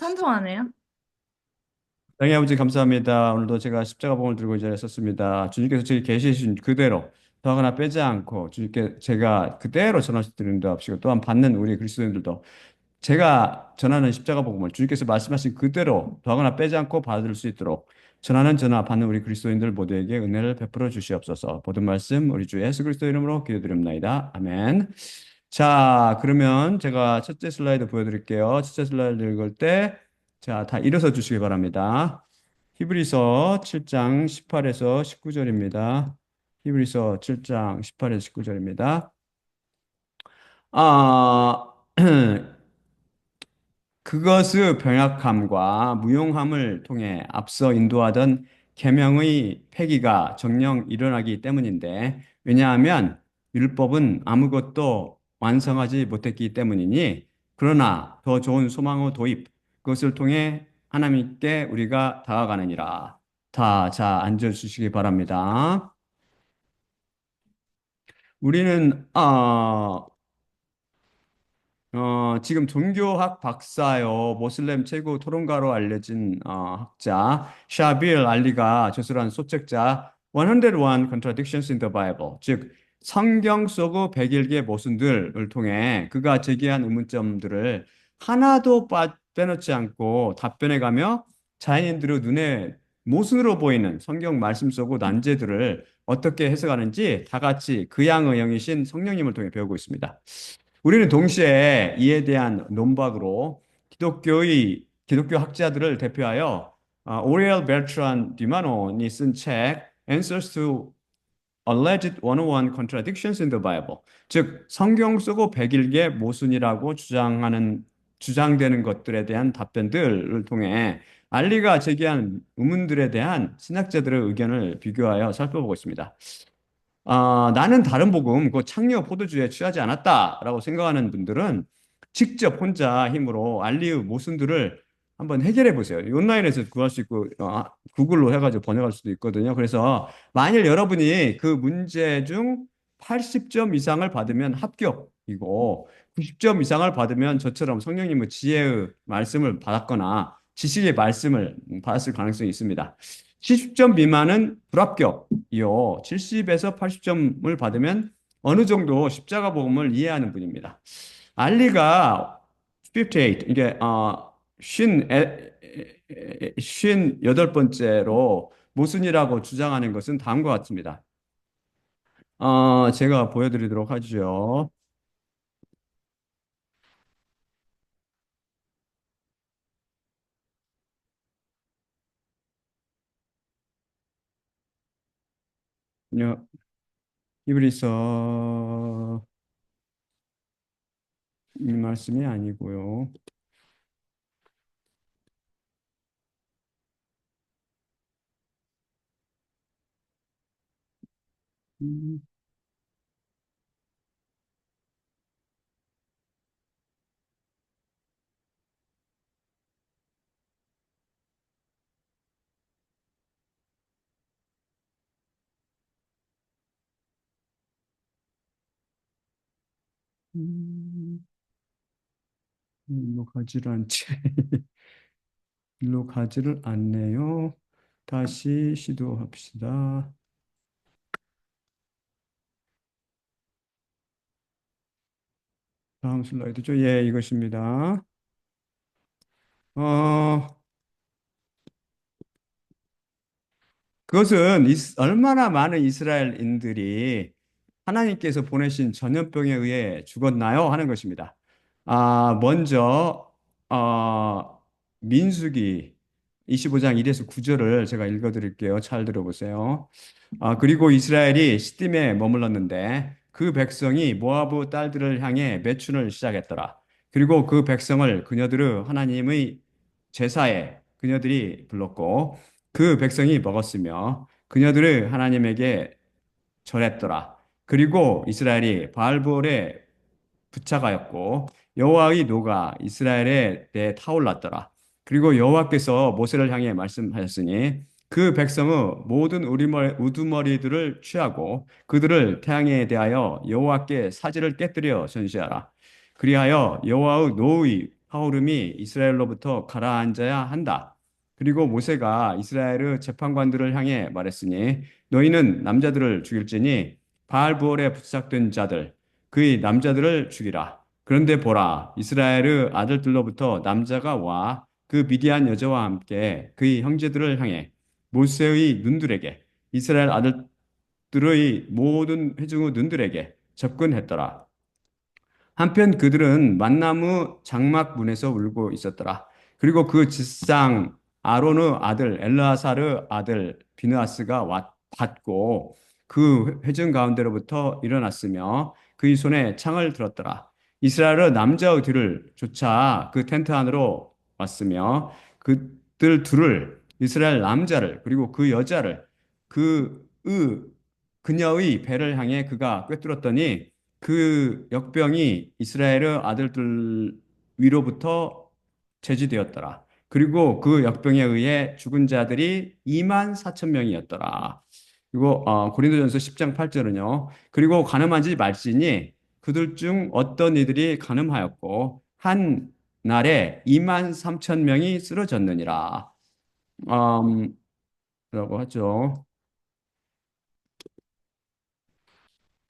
찬송하네요. 땅의 아버지 감사합니다. 오늘도 제가 십자가 봉을 들고 이 자리에 섰습니다. 주님께서 저기 계시신 그대로 더하거나 빼지 않고 주님께 제가 그대로 전하시는 데 없이고 또한 받는 우리 그리스도인들도 제가 전하는 십자가 복음을 주님께서 말씀하신 그대로 더하거나 빼지 않고 받을 수 있도록 전하는 전하 받는 우리 그리스도인들 모두에게 은혜를 베풀어 주시옵소서. 모든 말씀 우리 주 예수 그리스도 이름으로 기도드립니다. 아멘. 자, 그러면 제가 첫째 슬라이드 보여드릴게요. 첫째 슬라이드 읽을 때, 자, 다 일어서 주시기 바랍니다. 히브리서 7장 18에서 19절입니다. 히브리서 7장 18에서 19절입니다. 아, 그것의 병약함과 무용함을 통해 앞서 인도하던 계명의 폐기가 정녕 일어나기 때문인데, 왜냐하면 율법은 아무것도 완성하지 못했기 때문이니, 그러나 더 좋은 소망의 도입, 그것을 통해 하나님께 우리가 다가가느니라. 자, 앉아주시기 바랍니다. 우리는, 지금 종교학 박사요, 모슬렘 최고 토론가로 알려진 학자 샤빌 알리가 저술한 소책자 101 Contradictions in the Bible, 즉 성경 속의 101개 모순들을 통해 그가 제기한 의문점들을 하나도 빼놓지 않고 답변해가며 자연인들의 눈에 모순으로 보이는 성경 말씀 속의 난제들을 어떻게 해석하는지 다 같이 그 양의 영이신 성령님을 통해 배우고 있습니다. 우리는 동시에 이에 대한 논박으로 기독교 학자들을 대표하여 오리엘 벨트란 디마노니 쓴 책 Answers to Alleged 101 Contradictions in the Bible, 즉 성경 속의 101개 모순이라고 주장되는 것들에 대한 답변들을 통해 알리가 제기한 의문들에 대한 신학자들의 의견을 비교하여 살펴보고 있습니다. 나는 다른 복음, 그 창녀 포도주에 취하지 않았다라고 생각하는 분들은 직접 혼자 힘으로 알리의 모순들을 한번 해결해 보세요. 온라인에서 구할 수 있고, 구글로 해가지고 번역할 수도 있거든요. 그래서 만일 여러분이 그 문제 중 80점 이상을 받으면 합격이고, 90점 이상을 받으면 저처럼 성령님의 지혜의 말씀을 받았거나 지식의 말씀을 받았을 가능성이 있습니다. 70점 미만은 불합격이요. 70에서 80점을 받으면 어느 정도 십자가 복음을 이해하는 분입니다. 알리가 58, 이게 여덟 번째로 모순이라고 주장하는 것은 다음과 같습니다. 제가 보여드리도록 하죠. 요- 히브리서 이 말씀이 아니고요. 음, 음, 일로 가지를 않지. 일로 가지를 않네요. 다시 시도합시다. 다음 슬라이드죠. 예, 이것입니다. 어, 그것은 얼마나 많은 이스라엘인들이 하나님께서 보내신 전염병에 의해 죽었나요? 하는 것입니다. 먼저 민수기 25장 1에서 9절을 제가 읽어드릴게요. 잘 들어보세요. 그리고 이스라엘이 시딤에 머물렀는데 그 백성이 모아브 딸들을 향해 매춘을 시작했더라. 그리고 그 백성을 그녀들의 하나님의 제사에 그녀들이 불렀고 그 백성이 먹었으며 그녀들의 하나님에게 절했더라. 그리고 이스라엘이 바알볼에 부착하였고 여호와의 노가 이스라엘에 대해 타올랐더라. 그리고 여호와께서 모세를 향해 말씀하셨으니 그 백성의 모든 우두머리들을 취하고 그들을 태양에 대하여 여호와께 사지를 깨뜨려 전시하라. 그리하여 여호와의 하오름이 이스라엘로부터 가라앉아야 한다. 그리고 모세가 이스라엘의 재판관들을 향해 말했으니 너희는 남자들을 죽일지니 바알부올에 붙잡된 자들 그의 남자들을 죽이라. 그런데 보라 이스라엘의 아들들로부터 남자가 와 그 미디안 여자와 함께 그의 형제들을 향해 모세의 눈들에게 이스라엘 아들들의 모든 회중의 눈들에게 접근했더라. 한편 그들은 만나무 장막 문에서 울고 있었더라. 그리고 그 짓상 아론의 아들 엘르아살의 아들 비느하스가 왔고 그 회중 가운데로부터 일어났으며 그의 손에 창을 들었더라. 이스라엘의 남자의 뒤를 쫓아 그 텐트 안으로 왔으며 그들 둘을 이스라엘 남자를 그리고 그 여자를 그의 그녀의 배를 향해 그가 꿰뚫었더니 그 역병이 이스라엘의 아들들 위로부터 제지되었더라. 그리고 그 역병에 의해 죽은 자들이 2만 4천 명이었더라. 그리고 고린도전서 10장 8절은요. 그리고 가늠하지 말지니 그들 중 어떤 이들이 가늠하였고 한 날에 2만 3천 명이 쓰러졌느니라. 음, 라고 하죠.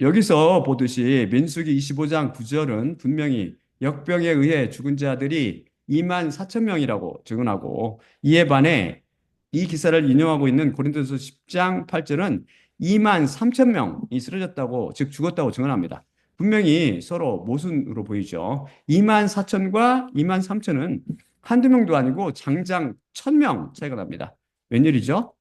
여기서 보듯이 민수기 25장 9절은 분명히 역병에 의해 죽은 자들이 2만 4천 명이라고 증언하고 이에 반해 이 기사를 인용하고 있는 고린도서 10장 8절은 2만 3천 명이 쓰러졌다고 즉 죽었다고 증언합니다. 분명히 서로 모순으로 보이죠. 2만 4천과 2만 3천은 한두 명도 아니고 장장 1,000명 차이가 납니다. 웬일이죠?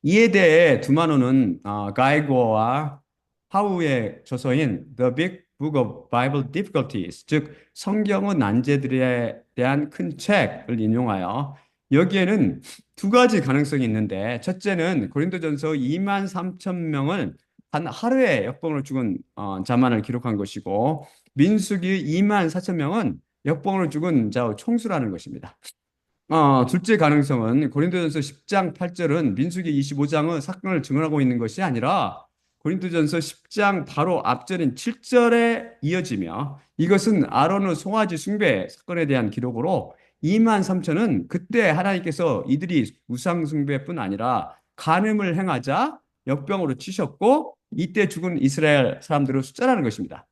이에 대해 두마노는 가이고와 하우의 저서인 The Big Book of Bible Difficulties, 즉 성경의 난제들에 대한 큰 책을 인용하여 여기에는 두 가지 가능성이 있는데 첫째는 고린도전서 2만 3천 명을 한 하루에 역병으로 죽은 자만을 기록한 것이고 민수기 2만 4천 명은 역병으로 죽은 자 총수라는 것입니다. 둘째 가능성은 고린도전서 10장 8절은 민수기 25장의 사건을 증언하고 있는 것이 아니라 고린도전서 10장 바로 앞절인 7절에 이어지며 이것은 아론의 송아지 숭배 사건에 대한 기록으로 2만 3천은 그때 하나님께서 이들이 우상 숭배뿐 아니라 간음을 행하자 역병으로 치셨고 이때 죽은 이스라엘 사람들의 숫자라는 것입니다.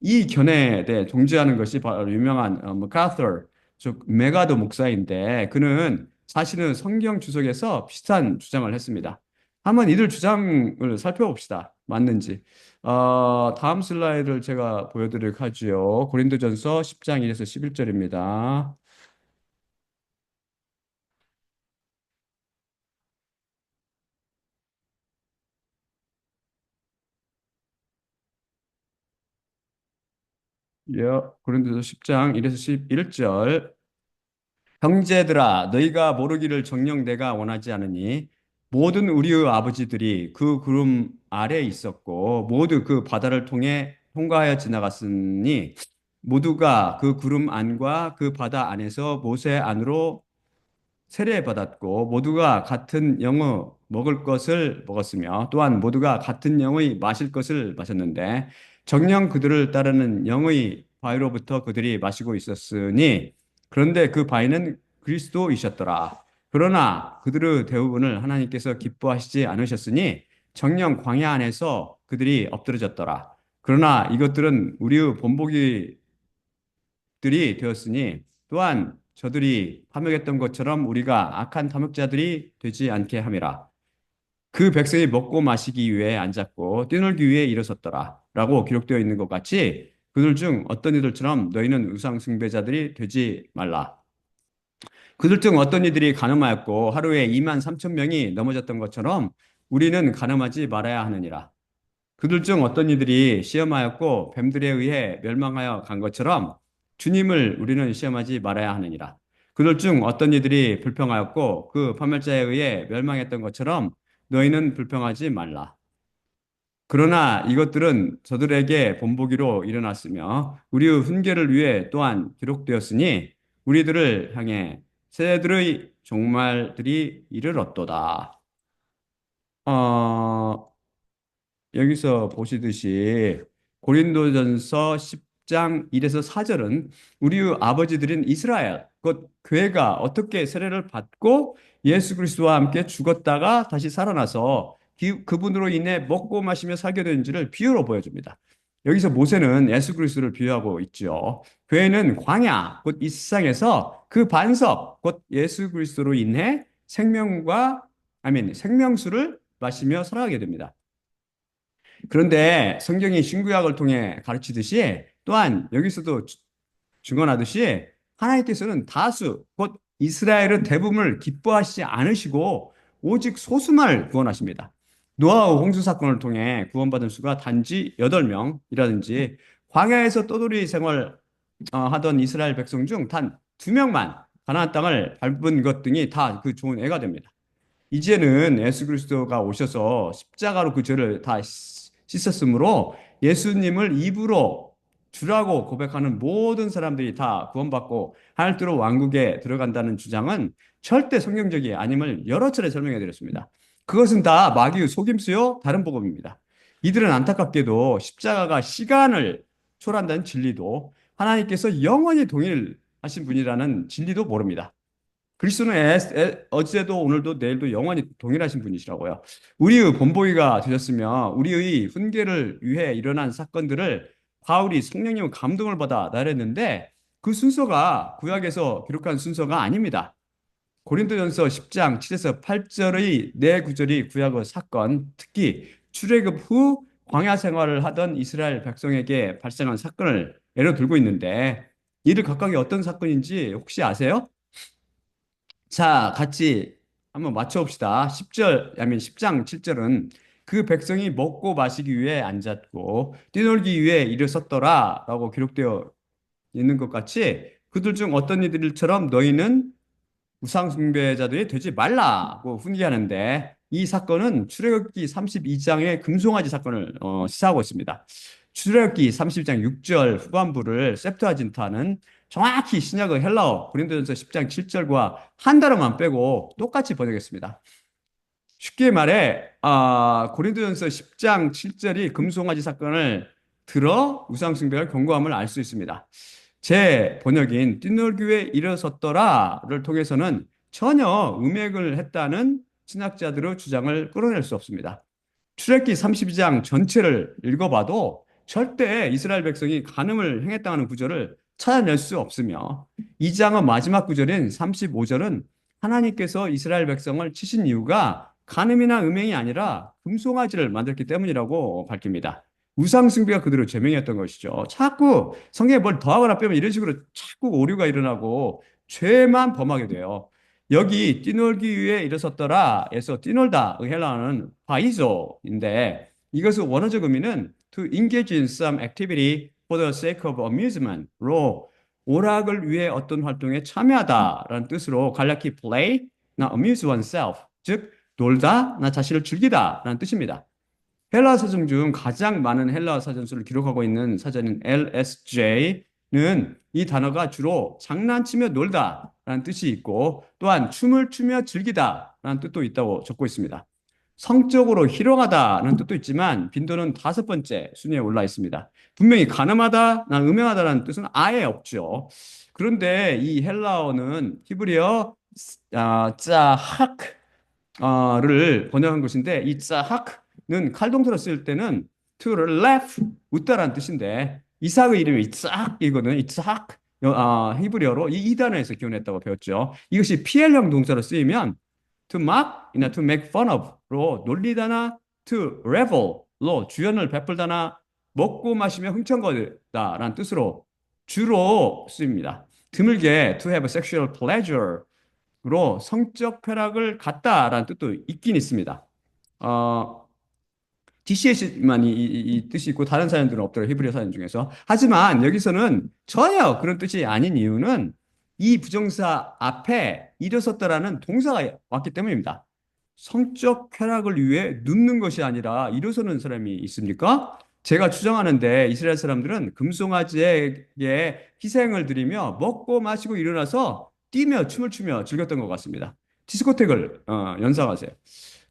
이 견해에 대해 종지하는 것이 바로 유명한 마카터, 즉 메가도 목사인데 그는 사실은 성경 주석에서 비슷한 주장을 했습니다. 한번 이들 주장을 살펴봅시다. 맞는지. 다음 슬라이드를 제가 보여드리도록 하지요. 고린도전서 10장 1에서 11절입니다. 예, 고린도전서 10장 1에서 11절. 형제들아, 너희가 모르기를 정녕 내가 원하지 않으니 모든 우리의 아버지들이 그 구름 아래에 있었고 모두 그 바다를 통해 통과하여 지나갔으니 모두가 그 구름 안과 그 바다 안에서 모세 안으로 세례받았고 모두가 같은 영의 먹을 것을 먹었으며 또한 모두가 같은 영의 마실 것을 마셨는데 정녕 그들을 따르는 영의 바위로부터 그들이 마시고 있었으니 그런데 그 바위는 그리스도이셨더라. 그러나 그들의 대부분을 하나님께서 기뻐하시지 않으셨으니 정녕 광야 안에서 그들이 엎드러졌더라. 그러나 이것들은 우리의 본보기들이 되었으니 또한 저들이 탐욕했던 것처럼 우리가 악한 탐욕자들이 되지 않게 함이라. 그 백성이 먹고 마시기 위해 앉았고 뛰놀기 위해 일어섰더라. 라고 기록되어 있는 것 같이 그들 중 어떤 이들처럼 너희는 우상 숭배자들이 되지 말라. 그들 중 어떤 이들이 간음하였고 하루에 2만 3천 명이 넘어졌던 것처럼 우리는 간음하지 말아야 하느니라. 그들 중 어떤 이들이 시험하였고 뱀들에 의해 멸망하여 간 것처럼 주님을 우리는 시험하지 말아야 하느니라. 그들 중 어떤 이들이 불평하였고 그 파멸자에 의해 멸망했던 것처럼 너희는 불평하지 말라. 그러나 이것들은 저들에게 본보기로 일어났으며 우리의 훈계를 위해 또한 기록되었으니 우리들을 향해 새들의 종말들이 이르렀도다. 어, 여기서 보시듯이 고린도전서 10장 1에서 4절은 우리 아버지들인 이스라엘, 곧 교회가 어떻게 세례를 받고 예수 그리스도와 함께 죽었다가 다시 살아나서 그분으로 인해 먹고 마시며 살게 되는지를 비유로 보여줍니다. 여기서 모세는 예수 그리스도를 비유하고 있죠. 교회는 광야, 곧 이 세상에서 그 반석, 곧 예수 그리스도로 인해 생명수를 마시며 살아가게 됩니다. 그런데 성경이 신구약을 통해 가르치듯이 또한 여기서도 증언하듯이 하나님께서는 다수, 곧 이스라엘의 대부분을 기뻐하시지 않으시고 오직 소수만을 구원하십니다. 노아의 홍수 사건을 통해 구원받은 수가 단지 8명이라든지 광야에서 떠돌이 생활 하던 이스라엘 백성 중 단 2명만 가나안 땅을 밟은 것 등이 다 그 좋은 예가 됩니다. 이제는 예수 그리스도가 오셔서 십자가로 그 죄를 다 씻었으므로 예수님을 입으로 주라고 고백하는 모든 사람들이 다 구원받고 하늘나라 왕국에 들어간다는 주장은 절대 성경적이 아님을 여러 차례 설명해 드렸습니다. 그것은 다 마귀의 속임수요 다른 복음입니다. 이들은 안타깝게도 십자가가 시간을 초월한다는 진리도 하나님께서 영원히 동일하신 분이라는 진리도 모릅니다. 그리스도는 어제도 오늘도 내일도 영원히 동일하신 분이시라고요. 우리의 본보기가 되셨으며 우리의 훈계를 위해 일어난 사건들을 바울이 성령님의 감동을 받아 나랬는데 그 순서가 구약에서 기록한 순서가 아닙니다. 고린도전서 10장 7에서 8절의 네 구절이 구약의 사건, 특히 출애굽 후 광야 생활을 하던 이스라엘 백성에게 발생한 사건을 예로 들고 있는데 이를 각각이 어떤 사건인지 혹시 아세요? 자, 같이 한번 맞춰봅시다. 10장 7절은 그 백성이 먹고 마시기 위해 앉았고 뛰놀기 위해 일어섰더라 라고 기록되어 있는 것 같이 그들 중 어떤 이들처럼 너희는 우상 숭배자들이 되지 말라고 훈계하는데 이 사건은 출애굽기 32장의 금송아지 사건을 시사하고 있습니다. 출애굽기 32장 6절 후반부를 septuagint는 정확히 신약의 헬라어 고린도전서 10장 7절과 한 단어만 빼고 똑같이 번역했습니다. 쉽게 말해 고린도전서 10장 7절이 금송아지 사건을 들어 우상 숭배를 경고함을 알 수 있습니다. 제 번역인 뛰놀교에 일어섰더라를 통해서는 전혀 음행을 했다는 신학자들의 주장을 끌어낼 수 없습니다. 출애굽기 32장 전체를 읽어봐도 절대 이스라엘 백성이 간음을 행했다는 구절을 찾아낼 수 없으며 2장의 마지막 구절인 35절은 하나님께서 이스라엘 백성을 치신 이유가 간음이나 음행이 아니라 금송아지를 만들기 때문이라고 밝힙니다. 우상 숭배가 그대로 죄명이었던 것이죠. 자꾸 성경에 뭘 더하거나 빼면 이런 식으로 자꾸 오류가 일어나고 죄만 범하게 돼요. 여기 뛰놀기 위해 일어섰더라 에서 뛰놀다의 헬라어는 파이조인데 이것의 원어적 의미는 to engage in some activity for the sake of amusement로 오락을 위해 어떤 활동에 참여하다라는 뜻으로 간략히 play, 나 amuse oneself, 즉 놀다, 나 자신을 즐기다라는 뜻입니다. 헬라 사전 중 가장 많은 헬라 사전수를 기록하고 있는 사전인 LSJ는 이 단어가 주로 장난치며 놀다라는 뜻이 있고 또한 춤을 추며 즐기다라는 뜻도 있다고 적고 있습니다. 성적으로 희롱하다는 뜻도 있지만 빈도는 5번째 순위에 올라 있습니다. 분명히 가늠하다, 음행하다라는 뜻은 아예 없죠. 그런데 이 헬라어는 히브리어 짜학 를 번역한 것인데 이 짜학는 칼동사로 쓸 때는 to laugh 웃다라는 뜻인데 이삭의 이름이 이삭이거든요. 이삭 히브리어로 이 단어에서 기원했다고 배웠죠. 이것이 PL형 동사로 쓰이면 to mock이나 to make fun of로 놀리다나 to revel로 주연을 베풀다나 먹고 마시며 흥청거리다라는 뜻으로 주로 쓰입니다. 드물게 to have a sexual pleasure 로 성적 쾌락을 갖다라는 뜻도 있긴 있습니다. DCS만 이 뜻이 있고 다른 사연들은 없더라고요. 히브리어 사연 중에서. 하지만 여기서는 전혀 그런 뜻이 아닌 이유는 이 부정사 앞에 일어섰다라는 동사가 왔기 때문입니다. 성적 쾌락을 위해 눕는 것이 아니라 일어서는 사람이 있습니까? 제가 추정하는데 이스라엘 사람들은 금송아지에게 희생을 드리며 먹고 마시고 일어나서 뛰며 춤을 추며 즐겼던 것 같습니다. 디스코텍을 연상하세요.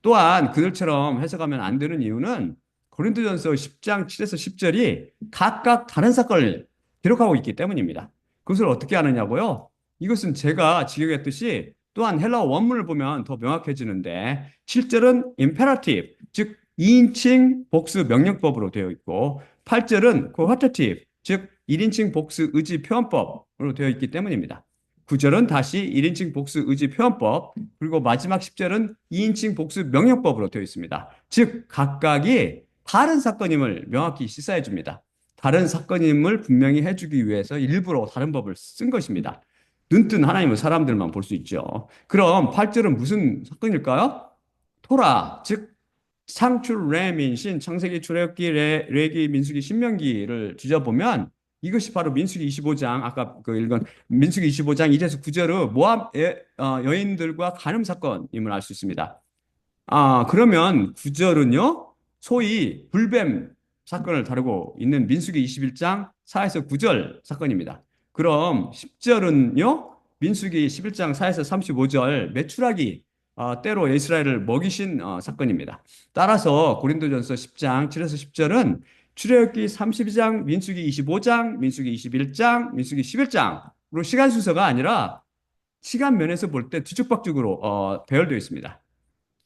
또한 그들처럼 해석하면 안 되는 이유는 고린도전서 10장 7에서 10절이 각각 다른 사건을 기록하고 있기 때문입니다. 그것을 어떻게 하느냐고요? 이것은 제가 지적했듯이 또한 헬라어 원문을 보면 더 명확해지는데 7절은 imperative, 즉 2인칭 복수 명령법으로 되어 있고 8절은 coercitive, 즉 1인칭 복수 의지 표현법으로 되어 있기 때문입니다. 9절은 다시 1인칭 복수 의지 표현법, 그리고 마지막 10절은 2인칭 복수 명령법으로 되어 있습니다. 즉 각각이 다른 사건임을 명확히 시사해 줍니다. 다른 사건임을 분명히 해주기 위해서 일부러 다른 법을 쓴 것입니다. 눈뜬 하나님은 사람들만 볼 수 있죠. 그럼 8절은 무슨 사건일까요? 토라, 즉 창출, 레민신, 창세기, 출애굽기, 레기, 민수기, 신명기를 뒤져보면 이것이 바로 민수기 25장, 아까 그 읽은 민수기 25장 1에서 9절의 모압 여인들과 간음 사건임을 알 수 있습니다. 그러면 9절은요, 소위 불뱀 사건을 다루고 있는 민수기 21장 4에서 9절 사건입니다. 그럼 10절은요, 민수기 11장 4에서 35절 메추라기 때로 이스라엘을 먹이신 사건입니다. 따라서 고린도전서 10장 7에서 10절은 출애굽기 32장, 민수기 25장, 민수기 21장, 민수기 11장으로 시간 순서가 아니라 시간 면에서 볼 때 뒤죽박죽으로 배열되어 있습니다.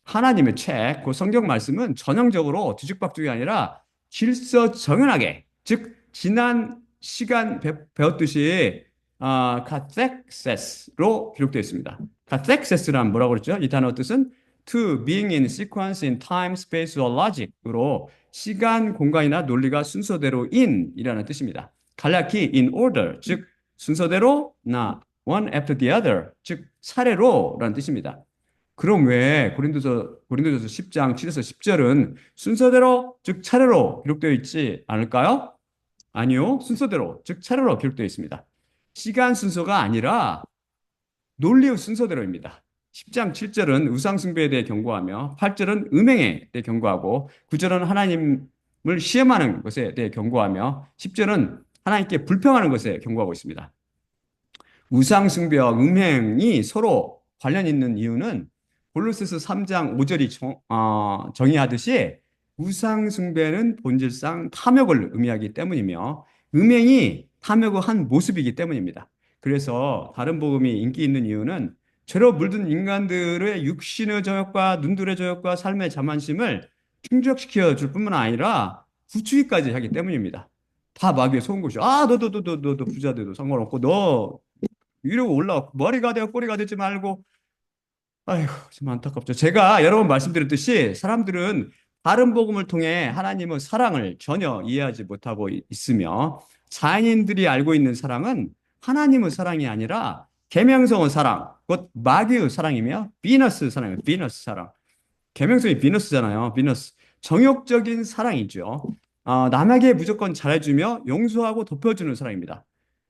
하나님의 책, 그 성경 말씀은 전형적으로 뒤죽박죽이 아니라 질서정연하게, 즉 지난 시간 배웠듯이 카텍세스로 기록되어 있습니다. 카텍세스란 뭐라고 그랬죠? 이 단어 뜻은 to being in sequence in time, space or logic으로 시간, 공간이나 논리가 순서대로 in이라는 뜻입니다. 간략히 in order, 즉 순서대로 나 one after the other, 즉 차례로라는 뜻입니다. 그럼 왜 고린도전서 10장 7에서 10절은 순서대로 즉 차례로 기록되어 있지 않을까요? 아니요. 순서대로 즉 차례로 기록되어 있습니다. 시간 순서가 아니라 논리의 순서대로입니다. 10장 7절은 우상 숭배에 대해 경고하며 8절은 음행에 대해 경고하고 9절은 하나님을 시험하는 것에 대해 경고하며 10절은 하나님께 불평하는 것에 경고하고 있습니다. 우상 숭배와 음행이 서로 관련 있는 이유는 골로새서 3장 5절이 정의하듯이 우상 숭배는 본질상 탐욕을 의미하기 때문이며 음행이 탐욕의 한 모습이기 때문입니다. 그래서 다른 복음이 인기 있는 이유는 죄로 물든 인간들의 육신의 정욕과 눈들의 정욕과 삶의 자만심을 충족시켜 줄 뿐만 아니라 부추기까지 하기 때문입니다. 다 마귀의 소원것이 너도 부자 돼도 상관없고 너 위로 올라와 머리가 되어 꼬리가 되지 말고 아이고 좀 안타깝죠. 제가 여러 번 말씀드렸듯이 사람들은 다른 복음을 통해 하나님의 사랑을 전혀 이해하지 못하고 있으며 자연인들이 알고 있는 사랑은 하나님의 사랑이 아니라 계명성의 사랑, 곧 마귀의 사랑이며 비너스 사랑이에요. 비너스 사랑. 계명성이 비너스잖아요. 비너스. 정욕적인 사랑이죠. 남에게 무조건 잘해주며 용서하고 덮여주는 사랑입니다.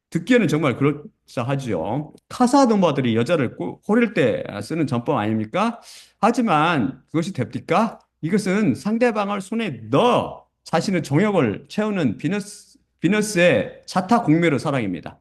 듣기에는 정말 그럴싸하지요. 카사노바들이 여자를 호릴 때 쓰는 전법 아닙니까? 하지만 그것이 됩니까? 이것은 상대방을 손에 넣어 자신의 정욕을 채우는 비너스의 자타 공멸의 사랑입니다.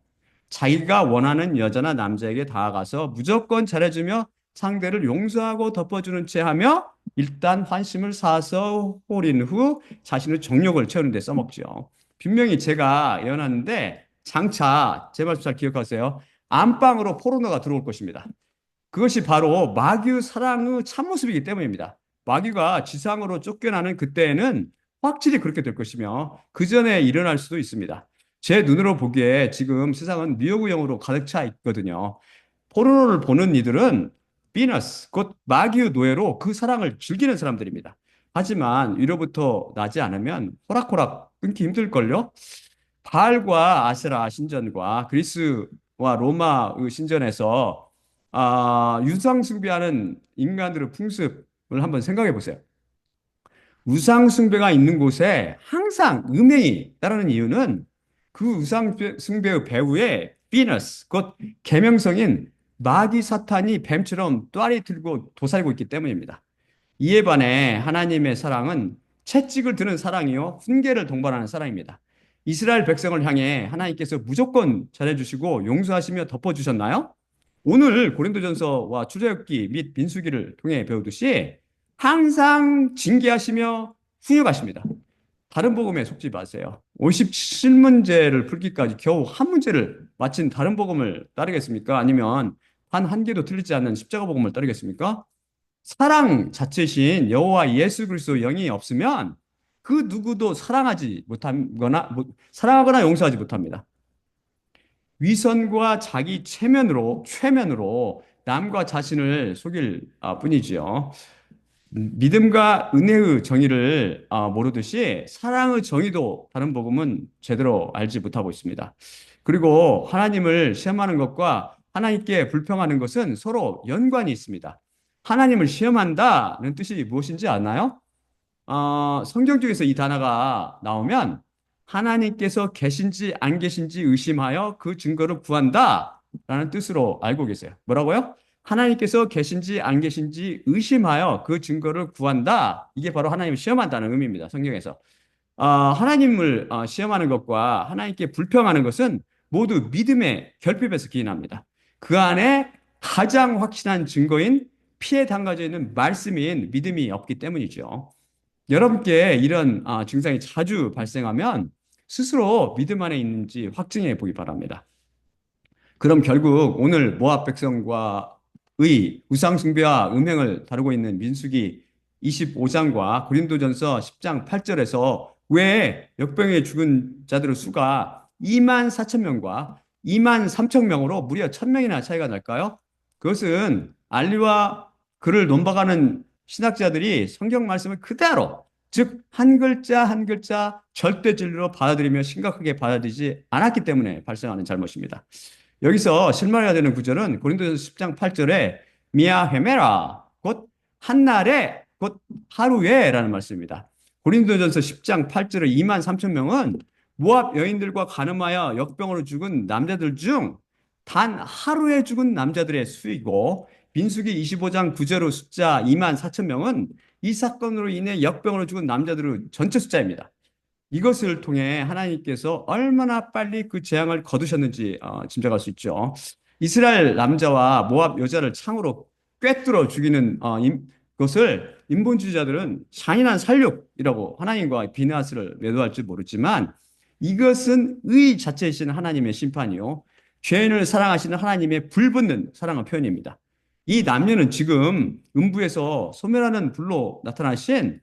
자기가 원하는 여자나 남자에게 다가가서 무조건 잘해주며 상대를 용서하고 덮어주는 채 하며 일단 환심을 사서 호린 후 자신의 정욕을 채우는 데 써먹죠. 분명히 제가 예언하는데 장차 제 말씀 잘 기억하세요. 안방으로 포르노가 들어올 것입니다. 그것이 바로 마귀의 사랑의 참모습이기 때문입니다. 마귀가 지상으로 쫓겨나는 그때에는 확실히 그렇게 될 것이며 그 전에 일어날 수도 있습니다. 제 눈으로 보기에 지금 세상은 미혹의 영으로 가득 차 있거든요. 포르노를 보는 이들은 비너스, 곧 마귀의 노예로 그 사랑을 즐기는 사람들입니다. 하지만 위로부터 나지 않으면 호락호락 끊기 힘들걸요? 바알과 아세라 신전과 그리스와 로마의 신전에서 유상 숭배하는 인간들의 풍습을 한번 생각해 보세요. 우상 숭배가 있는 곳에 항상 음행이 따르는 이유는 그 우상 숭배의 배후에 비너스, 곧 계명성인 마귀 사탄이 뱀처럼 또아리 들고 도살고 있기 때문입니다. 이에 반해 하나님의 사랑은 채찍을 드는 사랑이요 훈계를 동반하는 사랑입니다. 이스라엘 백성을 향해 하나님께서 무조건 잘해주시고 용서하시며 덮어주셨나요? 오늘 고린도전서와 출애굽기 및 민수기를 통해 배우듯이 항상 징계하시며 훈육하십니다. 다른 복음에 속지 마세요. 57문제를 풀기까지 겨우 한 문제를 마친 다른 복음을 따르겠습니까? 아니면 단 한 개도 틀리지 않는 십자가 복음을 따르겠습니까? 사랑 자체신 여호와 예수 그리스도 영이 없으면 그 누구도 사랑하지 못하거나 사랑하거나 용서하지 못합니다. 위선과 자기 최면으로 남과 자신을 속일 뿐이지요. 믿음과 은혜의 정의를 모르듯이 사랑의 정의도 다른 복음은 제대로 알지 못하고 있습니다. 그리고 하나님을 시험하는 것과 하나님께 불평하는 것은 서로 연관이 있습니다. 하나님을 시험한다는 뜻이 무엇인지 아나요? 성경 중에서 이 단어가 나오면 하나님께서 계신지 안 계신지 의심하여 그 증거를 구한다 라는 뜻으로 알고 계세요. 뭐라고요? 하나님께서 계신지 안 계신지 의심하여 그 증거를 구한다. 이게 바로 하나님을 시험한다는 의미입니다. 성경에서. 하나님을 시험하는 것과 하나님께 불평하는 것은 모두 믿음의 결핍에서 기인합니다. 그 안에 가장 확실한 증거인 피에 담가져 있는 말씀인 믿음이 없기 때문이죠. 여러분께 이런 증상이 자주 발생하면 스스로 믿음 안에 있는지 확증해 보기 바랍니다. 그럼 결국 오늘 모압 백성과의 우상 숭배와 음행을 다루고 있는 민수기 25장과 고린도전서 10장 8절에서 왜 역병에 죽은 자들의 수가 2만 4천 명과 2만 3천 명으로 무려 1,000명이나 차이가 날까요? 그것은 알리와 그를 논박하는 신학자들이 성경 말씀을 그대로, 즉 한 글자 한 글자 절대 진리로 받아들이며 심각하게 받아들이지 않았기 때문에 발생하는 잘못입니다. 여기서 실마리가 되는 구절은 고린도전서 10장 8절에 미아 헤메라 곧 한날에 곧 하루에라는 말씀입니다. 고린도전서 10장 8절에 2만 3천 명은 모압 여인들과 간음하여 역병으로 죽은 남자들 중 단 하루에 죽은 남자들의 수이고, 민수기 25장 9절의 숫자 2만 4천 명은 이 사건으로 인해 역병으로 죽은 남자들의 전체 숫자입니다. 이것을 통해 하나님께서 얼마나 빨리 그 재앙을 거두셨는지 짐작할 수 있죠. 이스라엘 남자와 모압 여자를 창으로 꿰뚫어 죽이는 것을 인본주의자들은 잔인한 살육이라고 하나님과 비나스를 매도할 줄 모르지만, 이것은 의 자체이신 하나님의 심판이요, 죄인을 사랑하시는 하나님의 불붙는 사랑의 표현입니다. 이 남녀는 지금 음부에서 소멸하는 불로 나타나신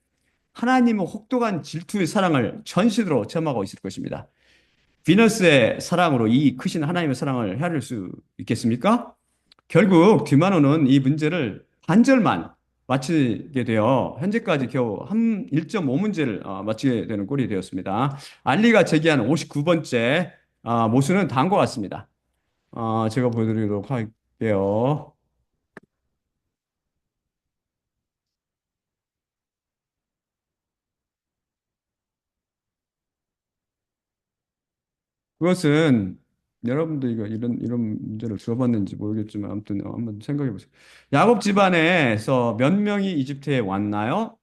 하나님의 혹독한 질투의 사랑을 전신으로 체험하고 있을 것입니다. 비너스의 사랑으로 이 크신 하나님의 사랑을 헤아릴 수 있겠습니까? 결국 디마노는 이 문제를 반절만 마치게 되어 현재까지 겨우 한 1.5문제를 마치게 되는 꼴이 되었습니다. 알리가 제기한 59번째 모순은 다음과 같습니다. 제가 보여드리도록 할게요. 그것은 여러분도 이런 문제를 주어봤는지 모르겠지만 아무튼 한번 생각해 보세요. 야곱 집안에서 몇 명이 이집트에 왔나요?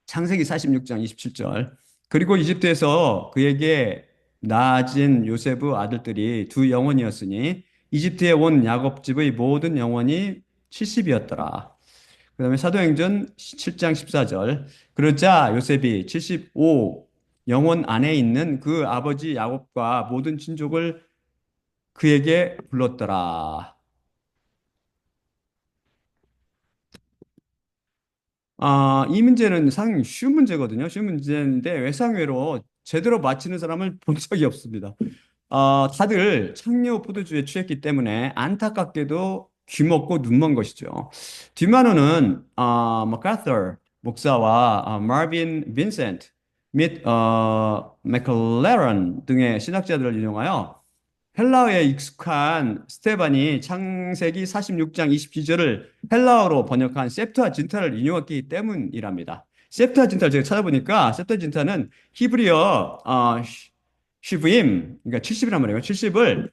창세기 46장 27절. 그리고 이집트에서 그에게 낳아진 요셉의 아들들이 두 영혼이었으니 이집트에 온 야곱 집의 모든 영혼이 70이었더라. 그다음에 사도행전 7장 14절. 그러자 요셉이 75 영혼 안에 있는 그 아버지 야곱과 모든 친족을 그에게 불렀더라. 이 문제는 상당히 쉬운 문제거든요. 쉬운 문제인데 외상외로 제대로 맞히는 사람을 본 적이 없습니다. 다들 창녀 포도주에 취했기 때문에 안타깝게도 귀먹고 눈먼 것이죠. 뒤만호는 마카터 목사와 마빈 빈센트 및 맥클레런 등의 신학자들을 인용하여 헬라어에 익숙한 스테반이 창세기 46장 27절을 헬라어로 번역한 septuaginta를 인용했기 때문이랍니다. septuaginta를 제가 찾아보니까 septuaginta는 히브리어 시브임, 그러니까 70이란 말이에요. 70을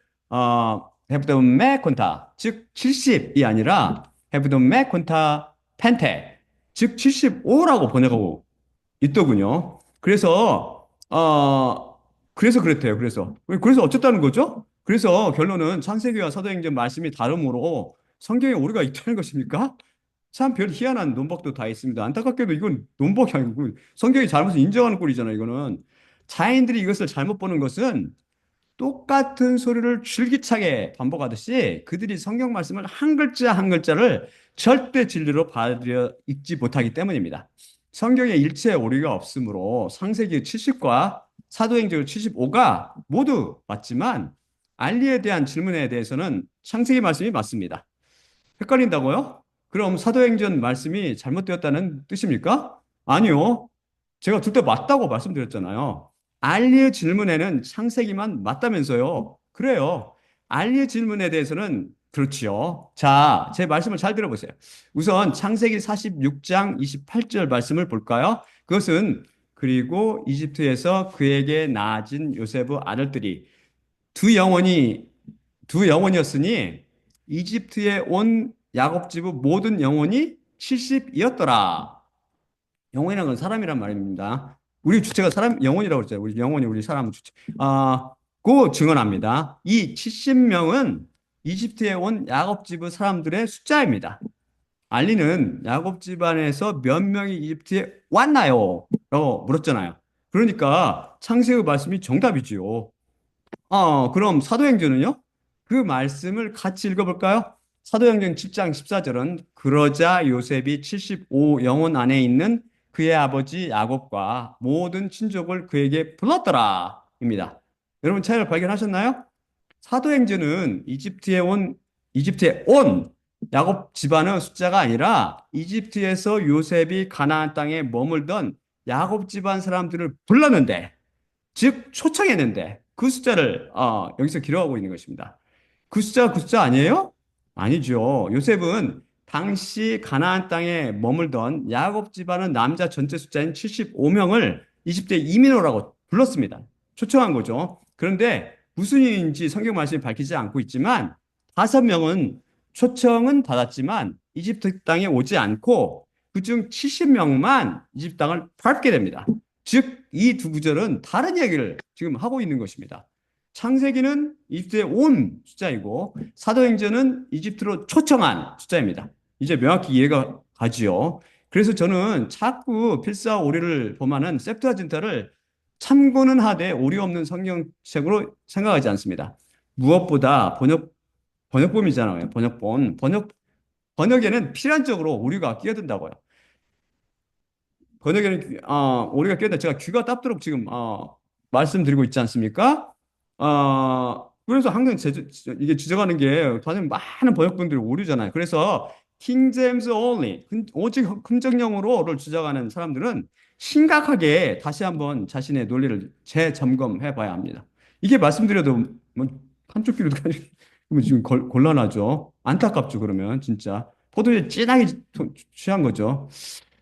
헤브돔메 콘타, 즉 70이 아니라 헤브돔메 콘타 펜테, 즉 75라고 번역하고 있더군요. 그래서 그랬대요. 그래서 어쨌다는 거죠? 그래서 결론은 창세기와 사도행전 말씀이 다르므로 성경에 오류가 있다는 것입니까? 참 별 희한한 논법도 다 있습니다. 안타깝게도 이건 논법이 아니고 성경이 잘못을 인정하는 꼴이잖아요. 이거는 자인들이 이것을 잘못 보는 것은 똑같은 소리를 줄기차게 반복하듯이 그들이 성경 말씀을 한 글자 한 글자를 절대 진리로 받아들여 읽지 못하기 때문입니다. 성경에 일체의 오류가 없으므로 창세기 70과 사도행전 75가 모두 맞지만 알리에 대한 질문에 대해서는 창세기 말씀이 맞습니다. 헷갈린다고요? 그럼 사도행전 말씀이 잘못되었다는 뜻입니까? 아니요. 제가 둘 다 맞다고 말씀드렸잖아요. 알리의 질문에는 창세기만 맞다면서요. 그래요. 알리의 질문에 대해서는 그렇지요. 자, 제 말씀을 잘 들어보세요. 우선 창세기 46장 28절 말씀을 볼까요? 그것은 그리고 이집트에서 그에게 낳아진 요셉의 아들들이 두 영혼이 두 영혼이었으니 이집트에 온 야곱 집의 모든 영혼이 70이었더라. 영혼이라는 건 사람이란 말입니다. 우리 주체가 사람 영혼이라고 그랬잖아요. 우리 영혼이 우리 사람 주체. 고 증언합니다. 이 70명은 이집트에 온 야곱 집의 사람들의 숫자입니다. 알리는 야곱 집안에서 몇 명이 이집트에 왔나요? 라고 물었잖아요. 그러니까 창세의 말씀이 정답이지요. 그럼 사도행전은요? 그 말씀을 같이 읽어볼까요? 사도행전 7장 14절은 그러자 요셉이 75 영혼 안에 있는 그의 아버지 야곱과 모든 친족을 그에게 불렀더라. 입니다. 여러분 차이를 발견하셨나요? 사도행전은 이집트에 온 야곱 집안의 숫자가 아니라 이집트에서 요셉이 가나안 땅에 머물던 야곱 집안 사람들을 불렀는데 즉 초청했는데 그 숫자를 여기서 기록하고 있는 것입니다. 그 숫자 아니에요? 아니죠. 요셉은 당시 가나안 땅에 머물던 야곱 집안의 남자 전체 숫자인 75명을 이집트에 이민오라고 불렀습니다. 초청한 거죠. 그런데 무슨 일인지 성경 말씀이 밝히지 않고 있지만 5명은 초청은 받았지만 이집트 땅에 오지 않고 그중 70명만 이집트 땅을 밟게 됩니다. 즉, 이 두 구절은 다른 이야기를 지금 하고 있는 것입니다. 창세기는 이집트에 온 숫자이고 사도행전은 이집트로 초청한 숫자입니다. 이제 명확히 이해가 가지요. 그래서 저는 자꾸 필사 오류를 범하는 septuaginta를 참고는 하되 오류 없는 성경책으로 생각하지 않습니다. 무엇보다 번역본이잖아요. 번역에는 필연적으로 오류가 끼어든다고요. 번역에는 오류가 끼어든다. 제가 귀가 답도록 지금 말씀드리고 있지 않습니까? 그래서 항상 이게 지적하는 게 다들 많은 번역본들이 오류잖아요. 그래서 킹 제임스 only 오직 금정령으로를 주장하는 사람들은 심각하게 다시 한번 자신의 논리를 재점검해 봐야 합니다. 이게 말씀드려도 뭐 한쪽 귀로 지금 곤란하죠. 안타깝죠. 그러면 진짜 포도에 진하게 취한 거죠.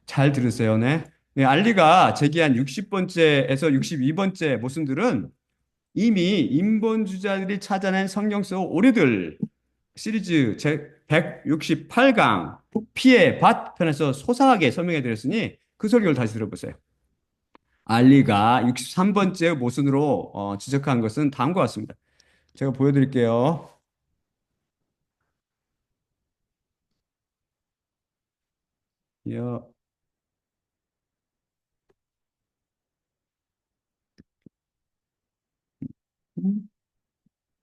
잘 들으세요. 네. 네, 알리가 제기한 60번째에서 62번째 모순들은 이미 인본주의자들이 찾아낸 성경 속 오류들 시리즈 제 168강 피해 밭 편에서 소상하게 설명해 드렸으니 그 설교를 다시 들어보세요. 알리가 63번째 모순으로 지적한 것은 다음과 같습니다. 제가 보여드릴게요. 여-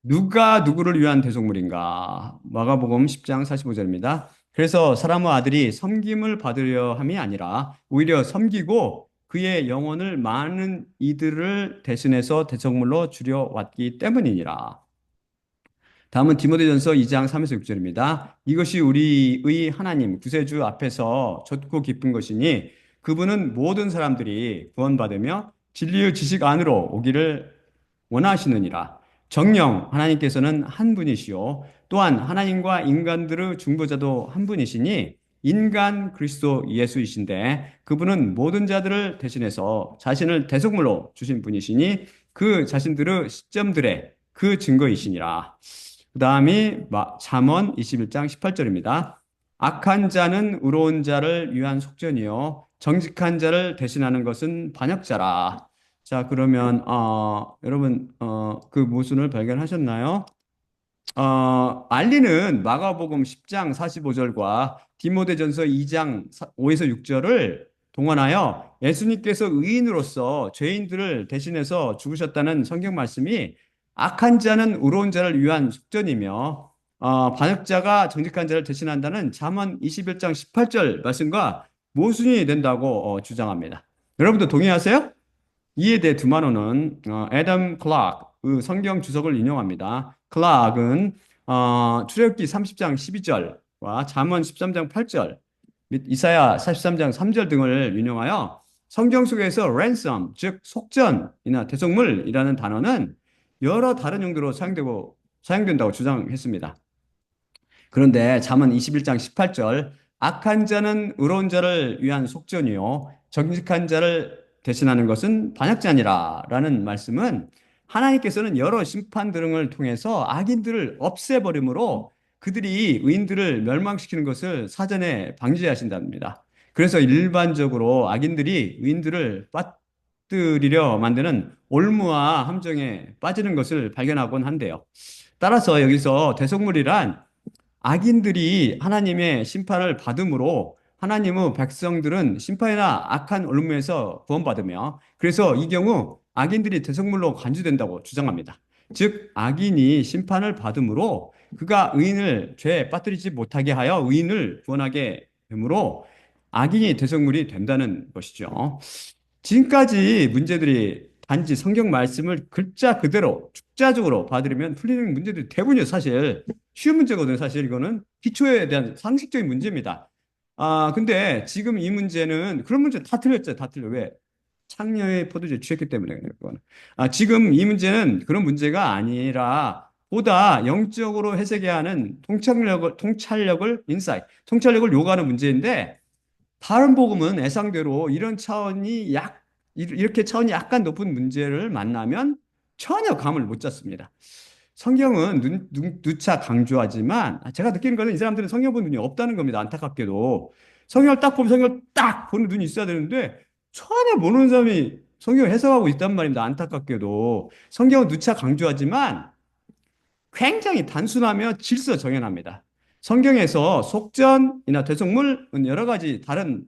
누가 누구를 위한 대속물인가? 마가복음 10장 45절입니다. 그래서 사람의 아들이 섬김을 받으려 함이 아니라 오히려 섬기고 그의 영혼을 많은 이들을 대신해서 대속물로 주려 왔기 때문이니라. 다음은 디모데전서 2장 3에서 6절입니다. 이것이 우리의 하나님 구세주 앞에서 좋고 기쁜 것이니 그분은 모든 사람들이 구원받으며 진리의 지식 안으로 오기를 원하시느니라. 정령 하나님께서는 한 분이시요 또한 하나님과 인간들의 중보자도 한 분이시니 인간 그리스도 예수이신데 그분은 모든 자들을 대신해서 자신을 대속물로 주신 분이시니 그 자신들의 시점들의 그 증거이시니라. 그 다음이 잠언 21장 18절입니다. 악한 자는 의로운 자를 위한 속전이요 정직한 자를 대신하는 것은 반역자라. 자, 그러면 여러분 그 모순을 발견하셨나요? 알리는 마가복음 10장 45절과 디모데전서 2장 5에서 6절을 동원하여 예수님께서 의인으로서 죄인들을 대신해서 죽으셨다는 성경 말씀이 악한 자는 의로운 자를 위한 속전이며 반역자가 정직한 자를 대신한다는 잠언 21장 18절 말씀과 모순이 된다고 주장합니다. 여러분도 동의하세요? 이에 대해 두마노는 애덤 클락의 성경 주석을 인용합니다. 클락은 출애굽기 30장 12절과 잠언 13장 8절 및 이사야 43장 3절 등을 인용하여 성경 속에서 ransom, 즉 속전이나 대속물이라는 단어는 여러 다른 용도로 사용된다고 주장했습니다. 그런데 잠언 21장 18절 악한 자는 의로운 자를 위한 속전이요 정직한 자를 대신하는 것은 반역자니라 라는 말씀은 하나님께서는 여러 심판 등을 통해서 악인들을 없애버림으로 그들이 의인들을 멸망시키는 것을 사전에 방지하신답니다. 그래서 일반적으로 악인들이 의인들을 빠뜨리려 만드는 올무와 함정에 빠지는 것을 발견하곤 한대요. 따라서 여기서 대속물이란 악인들이 하나님의 심판을 받음으로 하나님의 백성들은 심판이나 악한 올무에서 구원받으며 그래서 이 경우 악인들이 대속물로 간주된다고 주장합니다. 즉 악인이 심판을 받음으로 그가 의인을 죄에 빠뜨리지 못하게 하여 의인을 구원하게 되므로 악인이 대속물이 된다는 것이죠. 지금까지 문제들이 단지 성경 말씀을 글자 그대로 축자적으로 받으려면 풀리는 문제들이 대부분이에요, 사실. 쉬운 문제거든요, 사실 이거는. 기초에 대한 상식적인 문제입니다. 근데 지금 이 문제는 그런 문제 다 틀렸죠, 다 틀려. 왜? 창녀의 포도주에 취했기 때문에 그래요, 그거는. 지금 이 문제는 그런 문제가 아니라 보다 영적으로 해석해야 하는 통찰력을 요구하는 문제인데 다른 복음은 예상대로 이렇게 차원이 약간 높은 문제를 만나면 전혀 감을 못 잡습니다. 성경은 누차 강조하지만 제가 느끼는 거는 이 사람들은 성경 보는 눈이 없다는 겁니다. 안타깝게도. 성경을 딱 보면 성경을 딱 보는 눈이 있어야 되는데 전혀 모르는 사람이 성경을 해석하고 있단 말입니다. 안타깝게도. 성경은 누차 강조하지만 굉장히 단순하며 질서정연합니다. 성경에서 속전이나 대속물은 여러 가지 다른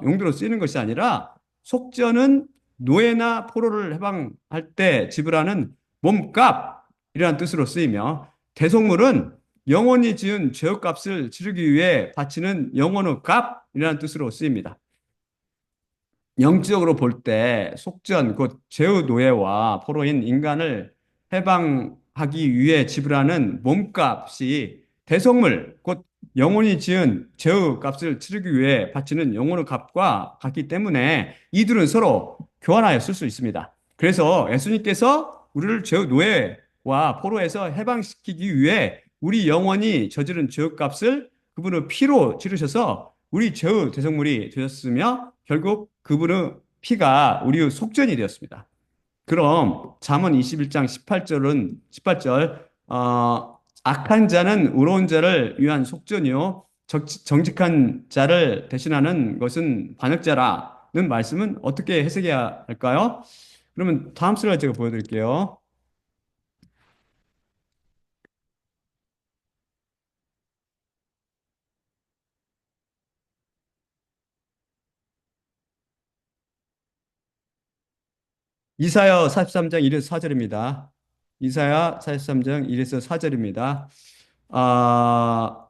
용도로 쓰이는 것이 아니라 속전은 노예나 포로를 해방할 때 지불하는 몸값이라는 뜻으로 쓰이며 대속물은 영원히 지은 죄값을 치르기 위해 바치는 영혼의 값이라는 뜻으로 쓰입니다. 영적으로 볼 때 속전, 곧 죄의 노예와 포로인 인간을 해방하기 위해 지불하는 몸값이 대속물, 곧 영혼이 지은 죄의 값을 치르기 위해 바치는 영혼의 값과 같기 때문에 이들은 서로 교환하여 쓸 수 있습니다. 그래서 예수님께서 우리를 죄의 노예와 포로에서 해방시키기 위해 우리 영혼이 저지른 죄의 값을 그분의 피로 치르셔서 우리 죄의 대속물이 되셨으며 결국 그분의 피가 우리의 속전이 되었습니다. 그럼 잠언 21장 18절 악한 자는 의로운 자를 위한 속전이요 정직한 자를 대신하는 것은 반역자라는 말씀은 어떻게 해석해야 할까요? 그러면 다음 슬라이드 제가 보여드릴게요. 이사야 43장 1에서 4절입니다. 이사야 43장 1에서 4절입니다. 아,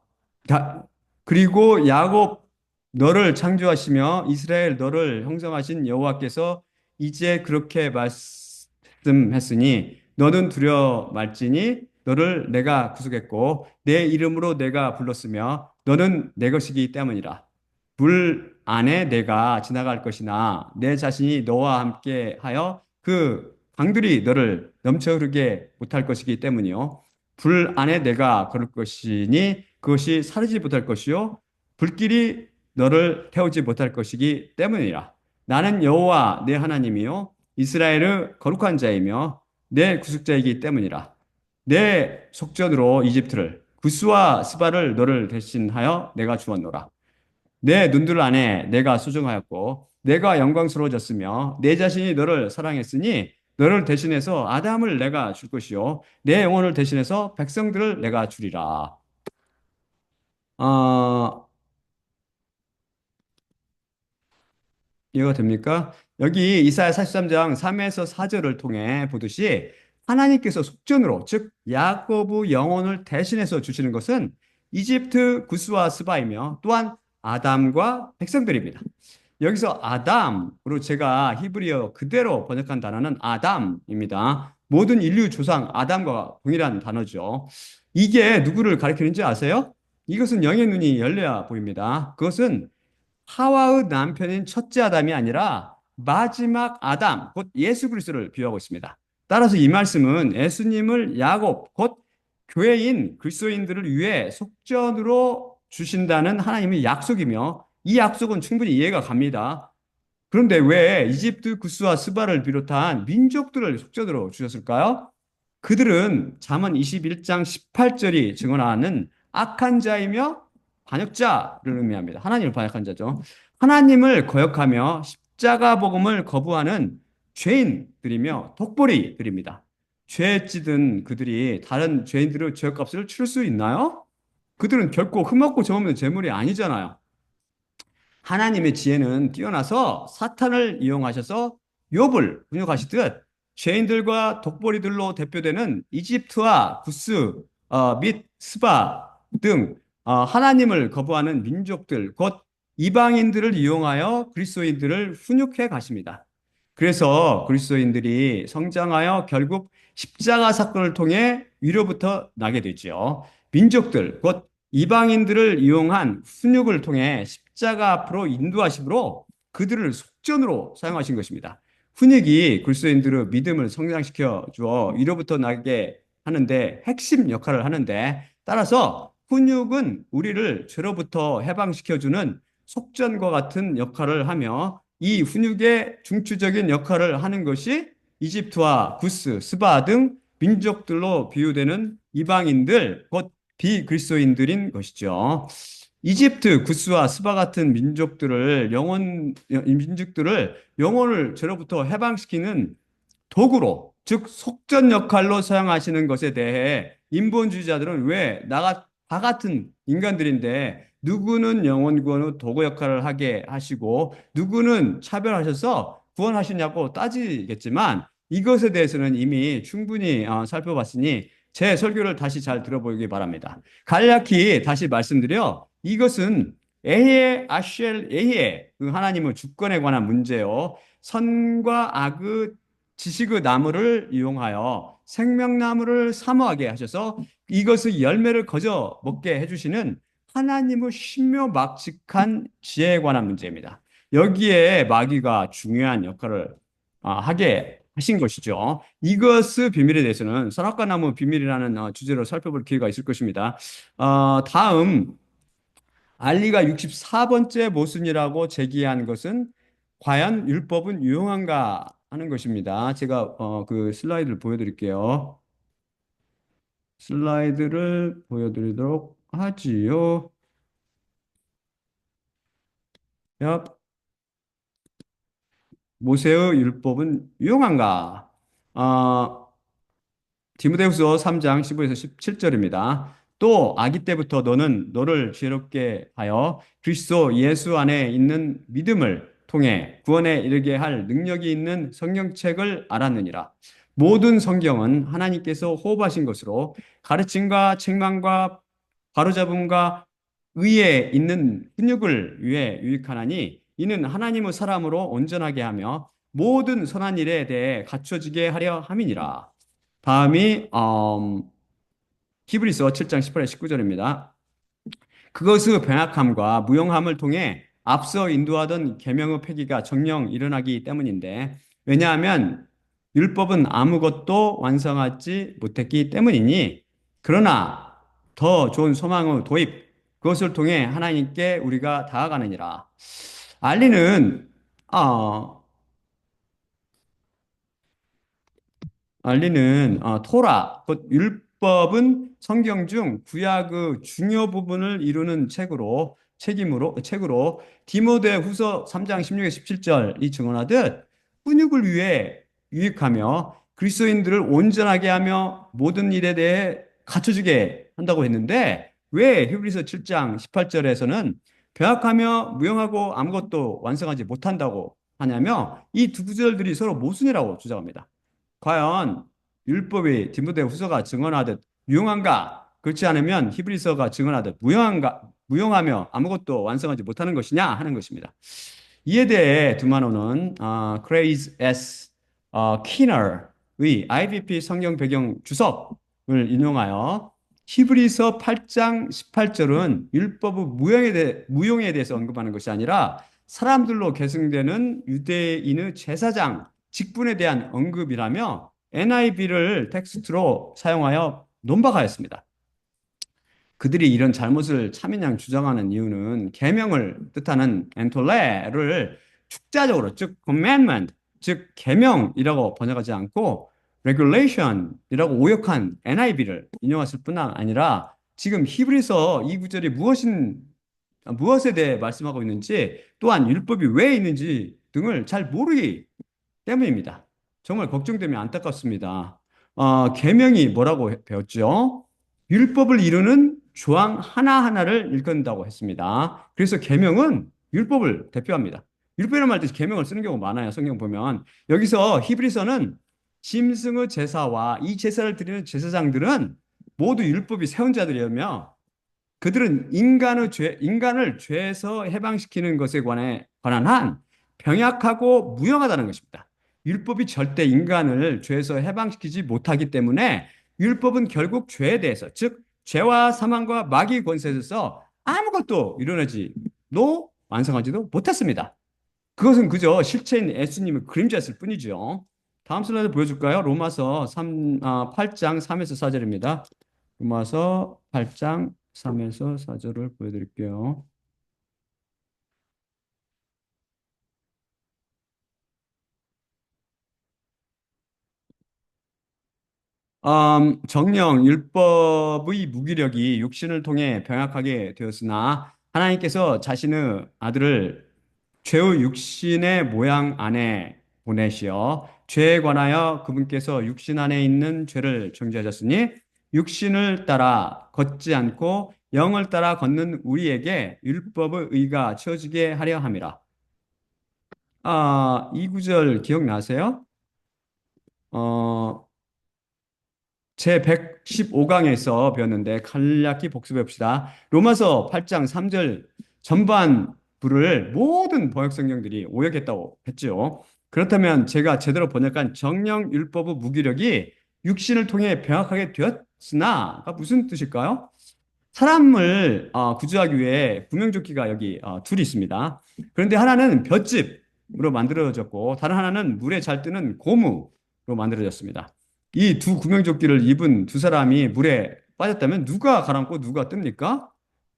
그리고 야곱 너를 창조하시며 이스라엘 너를 형성하신 여호와께서 이제 그렇게 말씀했으니 너는 두려워 말지니 너를 내가 구속했고 내 이름으로 내가 불렀으며 너는 내 것이기 때문이라. 불 안에 내가 지나갈 것이나 내 자신이 너와 함께 하여 그 강들이 너를 넘쳐 흐르게 못할 것이기 때문이요. 불 안에 내가 걸을 것이니 그것이 사르지 못할 것이요. 불길이 너를 태우지 못할 것이기 때문이라. 나는 여호와 내 하나님이요. 이스라엘의 거룩한 자이며 내 구속자이기 때문이라. 내 속전으로 이집트를 구스와 스바를 너를 대신하여 내가 주었노라. 내 눈들 안에 내가 소중하였고 내가 영광스러워졌으며 내 자신이 너를 사랑했으니 너를 대신해서 아담을 내가 줄 것이요 내 영혼을 대신해서 백성들을 내가 주리라. 어, 이해가 됩니까? 여기 이사야 43장 3에서 4절을 통해 보듯이 하나님께서 속전으로, 즉 야고보 영혼을 대신해서 주시는 것은 이집트 구스와 스바이며 또한 아담과 백성들입니다. 여기서 아담으로 제가 히브리어 그대로 번역한 단어는 아담입니다. 모든 인류 조상 아담과 동일한 단어죠. 이게 누구를 가리키는지 아세요? 이것은 영의 눈이 열려야 보입니다. 그것은 하와의 남편인 첫째 아담이 아니라 마지막 아담, 곧 예수 그리스도를 비유하고 있습니다. 따라서 이 말씀은 예수님을 야곱, 곧 교회인 그리스도인들을 위해 속전으로 주신다는 하나님의 약속이며 이 약속은 충분히 이해가 갑니다. 그런데 왜 이집트 구스와 스바를 비롯한 민족들을 속전으로 주셨을까요? 그들은 잠언 21장 18절이 증언하는 악한 자이며 반역자를 의미합니다. 하나님을 반역한 자죠. 하나님을 거역하며 십자가 복음을 거부하는 죄인들이며 독보리들입니다. 죄에 찌든 그들이 다른 죄인들의 죄값을 치를 수 있나요? 그들은 결코 흠없고 점없는 재물이 아니잖아요. 하나님의 지혜는 뛰어나서 사탄을 이용하셔서 욥을 훈육하시듯 죄인들과 독보리들로 대표되는 이집트와 구스 및 스바 등 하나님을 거부하는 민족들 곧 이방인들을 이용하여 그리스도인들을 훈육해 가십니다. 그래서 그리스도인들이 성장하여 결국 십자가 사건을 통해 위로부터 나게 되죠. 민족들 곧 이방인들을 이용한 훈육을 통해 십자가 앞으로 인도하심으로 그들을 속전으로 사용하신 것입니다. 훈육이 그리스도인들의 믿음을 성장시켜 주어 위로부터 나게 하는데 핵심 역할을 하는데 따라서 훈육은 우리를 죄로부터 해방시켜주는 속전과 같은 역할을 하며 이 훈육의 중추적인 역할을 하는 것이 이집트와 구스, 스바 등 민족들로 비유되는 이방인들, 곧 비그리스도인들인 것이죠. 이집트, 구스와 스바 같은 민족들을 영혼을 죄로부터 해방시키는 도구로, 즉 속전 역할로 사용하시는 것에 대해 인본주의자들은 왜 다 같은 인간들인데 누구는 영혼 구원의 도구 역할을 하게 하시고 누구는 차별하셔서 구원하시냐고 따지겠지만 이것에 대해서는 이미 충분히 살펴봤으니 제 설교를 다시 잘 들어보기 바랍니다. 간략히 다시 말씀드려 이것은 에헤 아쉘 에헤 그 하나님의 주권에 관한 문제요. 선과 악의 지식의 나무를 이용하여 생명나무를 사모하게 하셔서 이것의 열매를 거저 먹게 해주시는 하나님의 신묘막측한 지혜에 관한 문제입니다. 여기에 마귀가 중요한 역할을 하게 하신 것이죠. 이것의 비밀에 대해서는 선악과 나무 비밀이라는 주제로 살펴볼 기회가 있을 것입니다. 다음 알리가 64번째 모순이라고 제기한 것은 과연 율법은 유용한가 하는 것입니다. 제가 그 슬라이드를 보여드릴게요. 슬라이드를 보여드리도록 하지요. 야, 모세의 율법은 유용한가? 디모데후서 3장 15에서 17절입니다. 또 아기 때부터 너는 너를 지혜롭게 하여 그리스도 예수 안에 있는 믿음을 통해 구원에 이르게 할 능력이 있는 성경책을 알았느니라. 모든 성경은 하나님께서 호흡하신 것으로 가르침과 책망과 바로잡음과 의에 있는 훈육을 위해 유익하나니 이는 하나님의 사람으로 온전하게 하며 모든 선한 일에 대해 갖춰지게 하려 함이니라. 다음이 히브리서 7장 18절 19절입니다. 그것의 병약함과 무용함을 통해 앞서 인도하던 계명의 폐기가 정령 일어나기 때문인데 왜냐하면 율법은 아무것도 완성하지 못했기 때문이니 그러나 더 좋은 소망의 도입 그것을 통해 하나님께 우리가 다가가느니라. 알리는 어, 토라, 곧 율법은 성경 중 구약의 중요 부분을 이루는 책으로 디모데 후서 3장 16에 17절이 증언하듯 훈육을 위해 유익하며 그리스도인들을 온전하게 하며 모든 일에 대해 갖춰주게 한다고 했는데 왜 히브리서 7장 18절에서는 배역하며 무용하고 아무것도 완성하지 못한다고 하냐며 이 두 구절들이 서로 모순이라고 주장합니다. 과연 율법이 디모데 후서가 증언하듯 유용한가? 그렇지 않으면 히브리서가 증언하듯 무용하며 아무것도 완성하지 못하는 것이냐 하는 것입니다. 이에 대해 두마노는 크레이즈 S 키너의 IBP 성경 배경 주석을 인용하여 히브리서 8장 18절은 율법의 무용에 대해서 언급하는 것이 아니라 사람들로 계승되는 유대인의 제사장 직분에 대한 언급이라며 NIV를 텍스트로 사용하여 논박하였습니다. 그들이 이런 잘못을 참이냥 주장하는 이유는 계명을 뜻하는 엔톨레를 축자적으로 즉 commandment 즉 계명이라고 번역하지 않고 regulation이라고 오역한 NIV를 인용했을 뿐 아니라 지금 히브리서 이 구절이 무엇에 대해 말씀하고 있는지 또한 율법이 왜 있는지 등을 잘 모르기 때문입니다. 정말 걱정되면 안타깝습니다. 계명이 뭐라고 배웠죠? 율법을 이루는 조항 하나하나를 일컫는다고 했습니다. 그래서 계명은 율법을 대표합니다. 율법이라는 말 뜻이 계명을 쓰는 경우가 많아요. 성경 보면. 여기서 히브리서는 짐승의 제사와 이 제사를 드리는 제사장들은 모두 율법이 세운 자들이며 그들은 인간을 죄에서 해방시키는 것에 관한 한 병약하고 무용하다는 것입니다. 율법이 절대 인간을 죄에서 해방시키지 못하기 때문에 율법은 결국 죄에 대해서, 즉, 죄와 사망과 마귀의 권세에서 아무것도 이뤄내지도 완성하지도 못했습니다. 그것은 그저 실체인 예수님의 그림자였을 뿐이죠. 다음 슬라이드 보여줄까요? 로마서 8장 3에서 4절입니다. 로마서 8장 3에서 4절을 보여드릴게요. 정령 율법의 무기력이 육신을 통해 병약하게 되었으나 하나님께서 자신의 아들을 죄의 육신의 모양 안에 보내시어 죄에 관하여 그분께서 육신 안에 있는 죄를 정죄하셨으니 육신을 따라 걷지 않고 영을 따라 걷는 우리에게 율법의 의가 채워지게 하려 함이라. 이 구절 기억나세요? 어, 제 115강에서 배웠는데 간략히 복습해 봅시다. 로마서 8장 3절 전반부를 모든 번역 성경들이 오역했다고 했죠. 그렇다면 제가 제대로 번역한 정령 율법의 무기력이 육신을 통해 병약하게 되었으나가 무슨 뜻일까요? 사람을 구조하기 위해 구명조끼가 여기 둘이 있습니다. 그런데 하나는 볏짚으로 만들어졌고 다른 하나는 물에 잘 뜨는 고무로 만들어졌습니다. 이 두 구명조끼를 입은 두 사람이 물에 빠졌다면 누가 가라앉고 누가 뜹니까?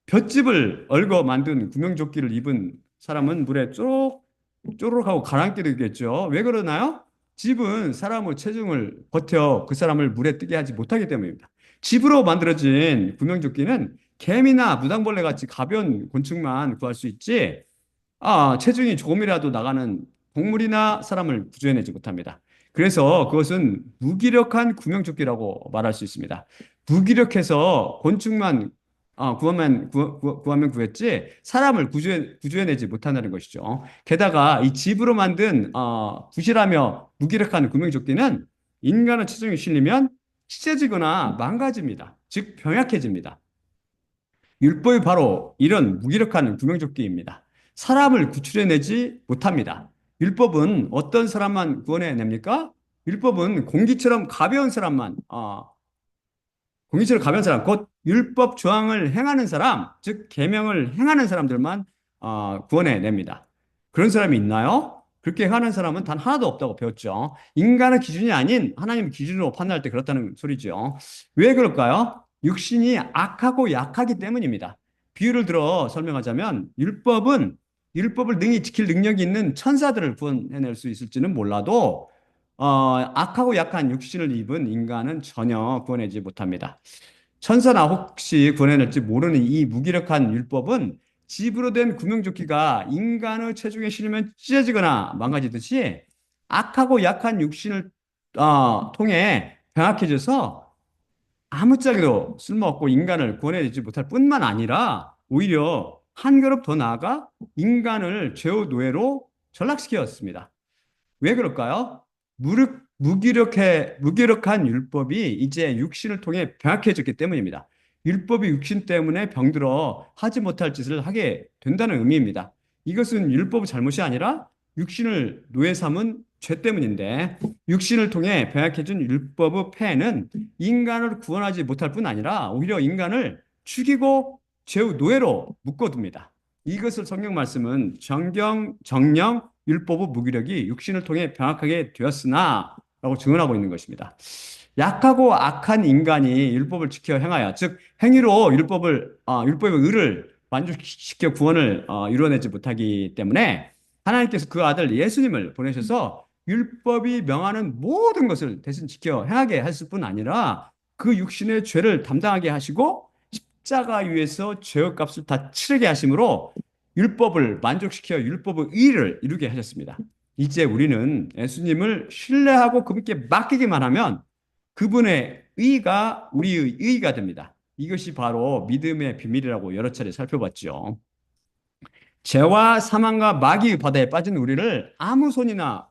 볏짚을 얽어 만든 구명조끼를 입은 사람은 물에 쪼르륵 하고 가라앉게 되겠죠. 왜 그러나요? 집은 사람의 체중을 버텨 그 사람을 물에 뜨게 하지 못하기 때문입니다. 집으로 만들어진 구명조끼는 개미나 무당벌레 같이 가벼운 곤충만 구할 수 있지, 체중이 조금이라도 나가는 동물이나 사람을 구조해내지 못합니다. 그래서 그것은 무기력한 구명조끼라고 말할 수 있습니다. 무기력해서 곤충만 구하면 구했지 사람을 구조해내지 못한다는 것이죠. 게다가 이 집으로 만든 부실하며 무기력한 구명조끼는 인간의 체중이 실리면 찢어지거나 망가집니다. 즉 병약해집니다. 율법이 바로 이런 무기력한 구명조끼입니다. 사람을 구출해내지 못합니다. 율법은 어떤 사람만 구원해냅니까? 율법은 공기처럼 가벼운 사람, 곧 율법 조항을 행하는 사람, 즉 계명을 행하는 사람들만 구원해냅니다. 그런 사람이 있나요? 그렇게 하는 사람은 단 하나도 없다고 배웠죠. 인간의 기준이 아닌 하나님의 기준으로 판단할 때 그렇다는 소리죠. 왜 그럴까요? 육신이 악하고 약하기 때문입니다. 비유를 들어 설명하자면 율법을 능히 지킬 능력이 있는 천사들을 구원해낼 수 있을지는 몰라도 악하고 약한 육신을 입은 인간은 전혀 구원하지 못합니다. 천사나 혹시 구원해낼지 모르는 이 무기력한 율법은 집으로 된 구명조끼가 인간의 체중에 실리면 찢어지거나 망가지듯이 악하고 약한 육신을 통해 병약해져서 아무짝에도 쓸모없고 인간을 구원해내지 못할 뿐만 아니라 오히려 한 걸음 더 나아가 인간을 죄의 노예로 전락시켰습니다. 왜 그럴까요? 무기력한 율법이 이제 육신을 통해 병약해졌기 때문입니다. 율법이 육신 때문에 병들어 하지 못할 짓을 하게 된다는 의미입니다. 이것은 율법의 잘못이 아니라 육신을 노예 삼은 죄 때문인데, 육신을 통해 병약해진 율법의 폐해는 인간을 구원하지 못할 뿐 아니라 오히려 인간을 죽이고 죄의 노예로 묶어둡니다. 이것을 성경 말씀은 정령 율법의 무기력이 육신을 통해 병약하게 되었으나 라고 증언하고 있는 것입니다. 약하고 악한 인간이 율법을 지켜 행하여, 즉 행위로 율법의 의를 만족시켜 구원을 이루어내지 못하기 때문에 하나님께서 그 아들 예수님을 보내셔서 율법이 명하는 모든 것을 대신 지켜 행하게 하실 뿐 아니라 그 육신의 죄를 담당하게 하시고 십자가 위에서 죄의 값을 다 치르게 하심으로 율법을 만족시켜 율법의 의를 이루게 하셨습니다. 이제 우리는 예수님을 신뢰하고 그분께 맡기기만 하면 그분의 의가 우리의 의가 됩니다. 이것이 바로 믿음의 비밀이라고 여러 차례 살펴봤죠. 죄와 사망과 마귀의 바다에 빠진 우리를 아무 손이나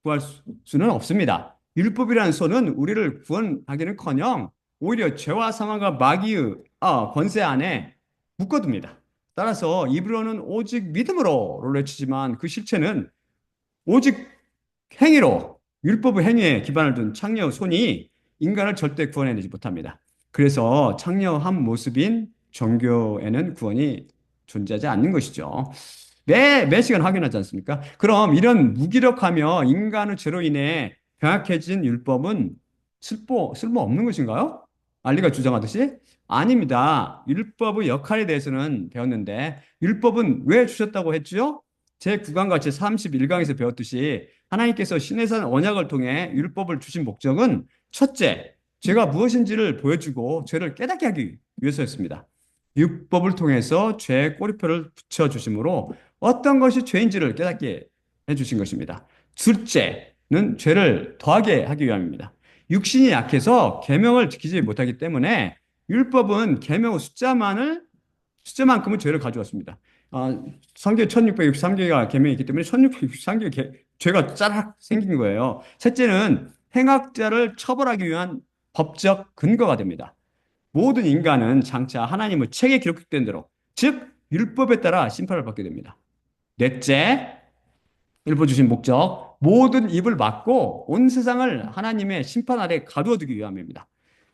구할 수는 없습니다. 율법이라는 손은 우리를 구원하기는커녕 오히려 죄와 사망과 마귀의 권세 안에 묶어둡니다. 따라서 입으로는 오직 믿음으로를 외치지만 그 실체는 오직 행위로, 율법의 행위에 기반을 둔 창녀의 손이 인간을 절대 구원해내지 못합니다. 그래서 창녀한 모습인 종교에는 구원이 존재하지 않는 것이죠. 매 시간 확인하지 않습니까? 그럼 이런 무기력하며 인간의 죄로 인해 병약해진 율법은 쓸모 없는 것인가요? 알리가 주장하듯이? 아닙니다. 율법의 역할에 대해서는 배웠는데, 율법은 왜 주셨다고 했죠? 제9강과 제31강에서 배웠듯이 하나님께서 시내산 언약을 통해 율법을 주신 목적은 첫째, 죄가 무엇인지를 보여주고 죄를 깨닫게 하기 위해서였습니다. 율법을 통해서 죄의 꼬리표를 붙여주심으로 어떤 것이 죄인지를 깨닫게 해주신 것입니다. 둘째는 죄를 더하게 하기 위함입니다. 육신이 약해서 계명을 지키지 못하기 때문에 율법은 계명의 숫자만큼은 죄를 가져왔습니다. 성경 1663개가 계명이 있기 때문에 1663개 죄가 짜락 생긴 거예요. 셋째는 행악자를 처벌하기 위한 법적 근거가 됩니다. 모든 인간은 장차 하나님의 책에 기록된 대로, 즉 율법에 따라 심판을 받게 됩니다. 넷째, 율법 주신 목적, 모든 입을 막고 온 세상을 하나님의 심판 아래 가두어두기 위함입니다.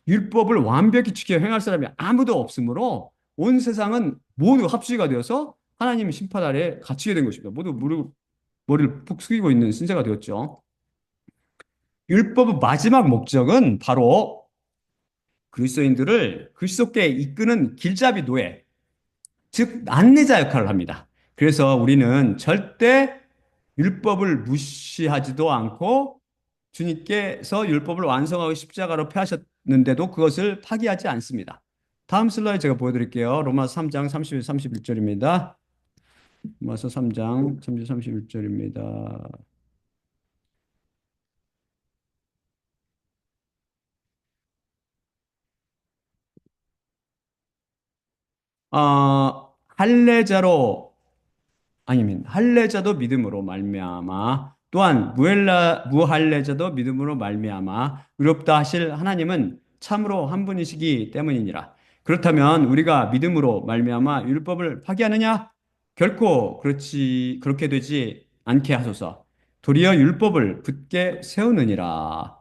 율법을 완벽히 지켜 행할 사람이 아무도 없으므로 온 세상은 모두 합수가 되어서 하나님의 심판 아래 갇히게 된 것입니다. 모두 머리를 푹 숙이고 있는 신세가 되었죠. 율법의 마지막 목적은 바로 그리스도인들을 그리스도께 이끄는 길잡이 노예, 즉 안내자 역할을 합니다. 그래서 우리는 절대 율법을 무시하지도 않고 주님께서 율법을 완성하고 십자가로 폐하셨는데도 그것을 파기하지 않습니다. 다음 슬라이드 제가 보여드릴게요. 로마서 3장 30, 31절입니다. 로마서 3장 30, 31절입니다. 할례자로 아니면 할례자도 믿음으로 말미암아 또한 무할례자도 믿음으로 말미암아 의롭다 하실 하나님은 참으로 한 분이시기 때문이니라. 그렇다면 우리가 믿음으로 말미암아 율법을 파기하느냐? 결코 그렇게 되지 않게 하소서. 도리어 율법을 굳게 세우느니라.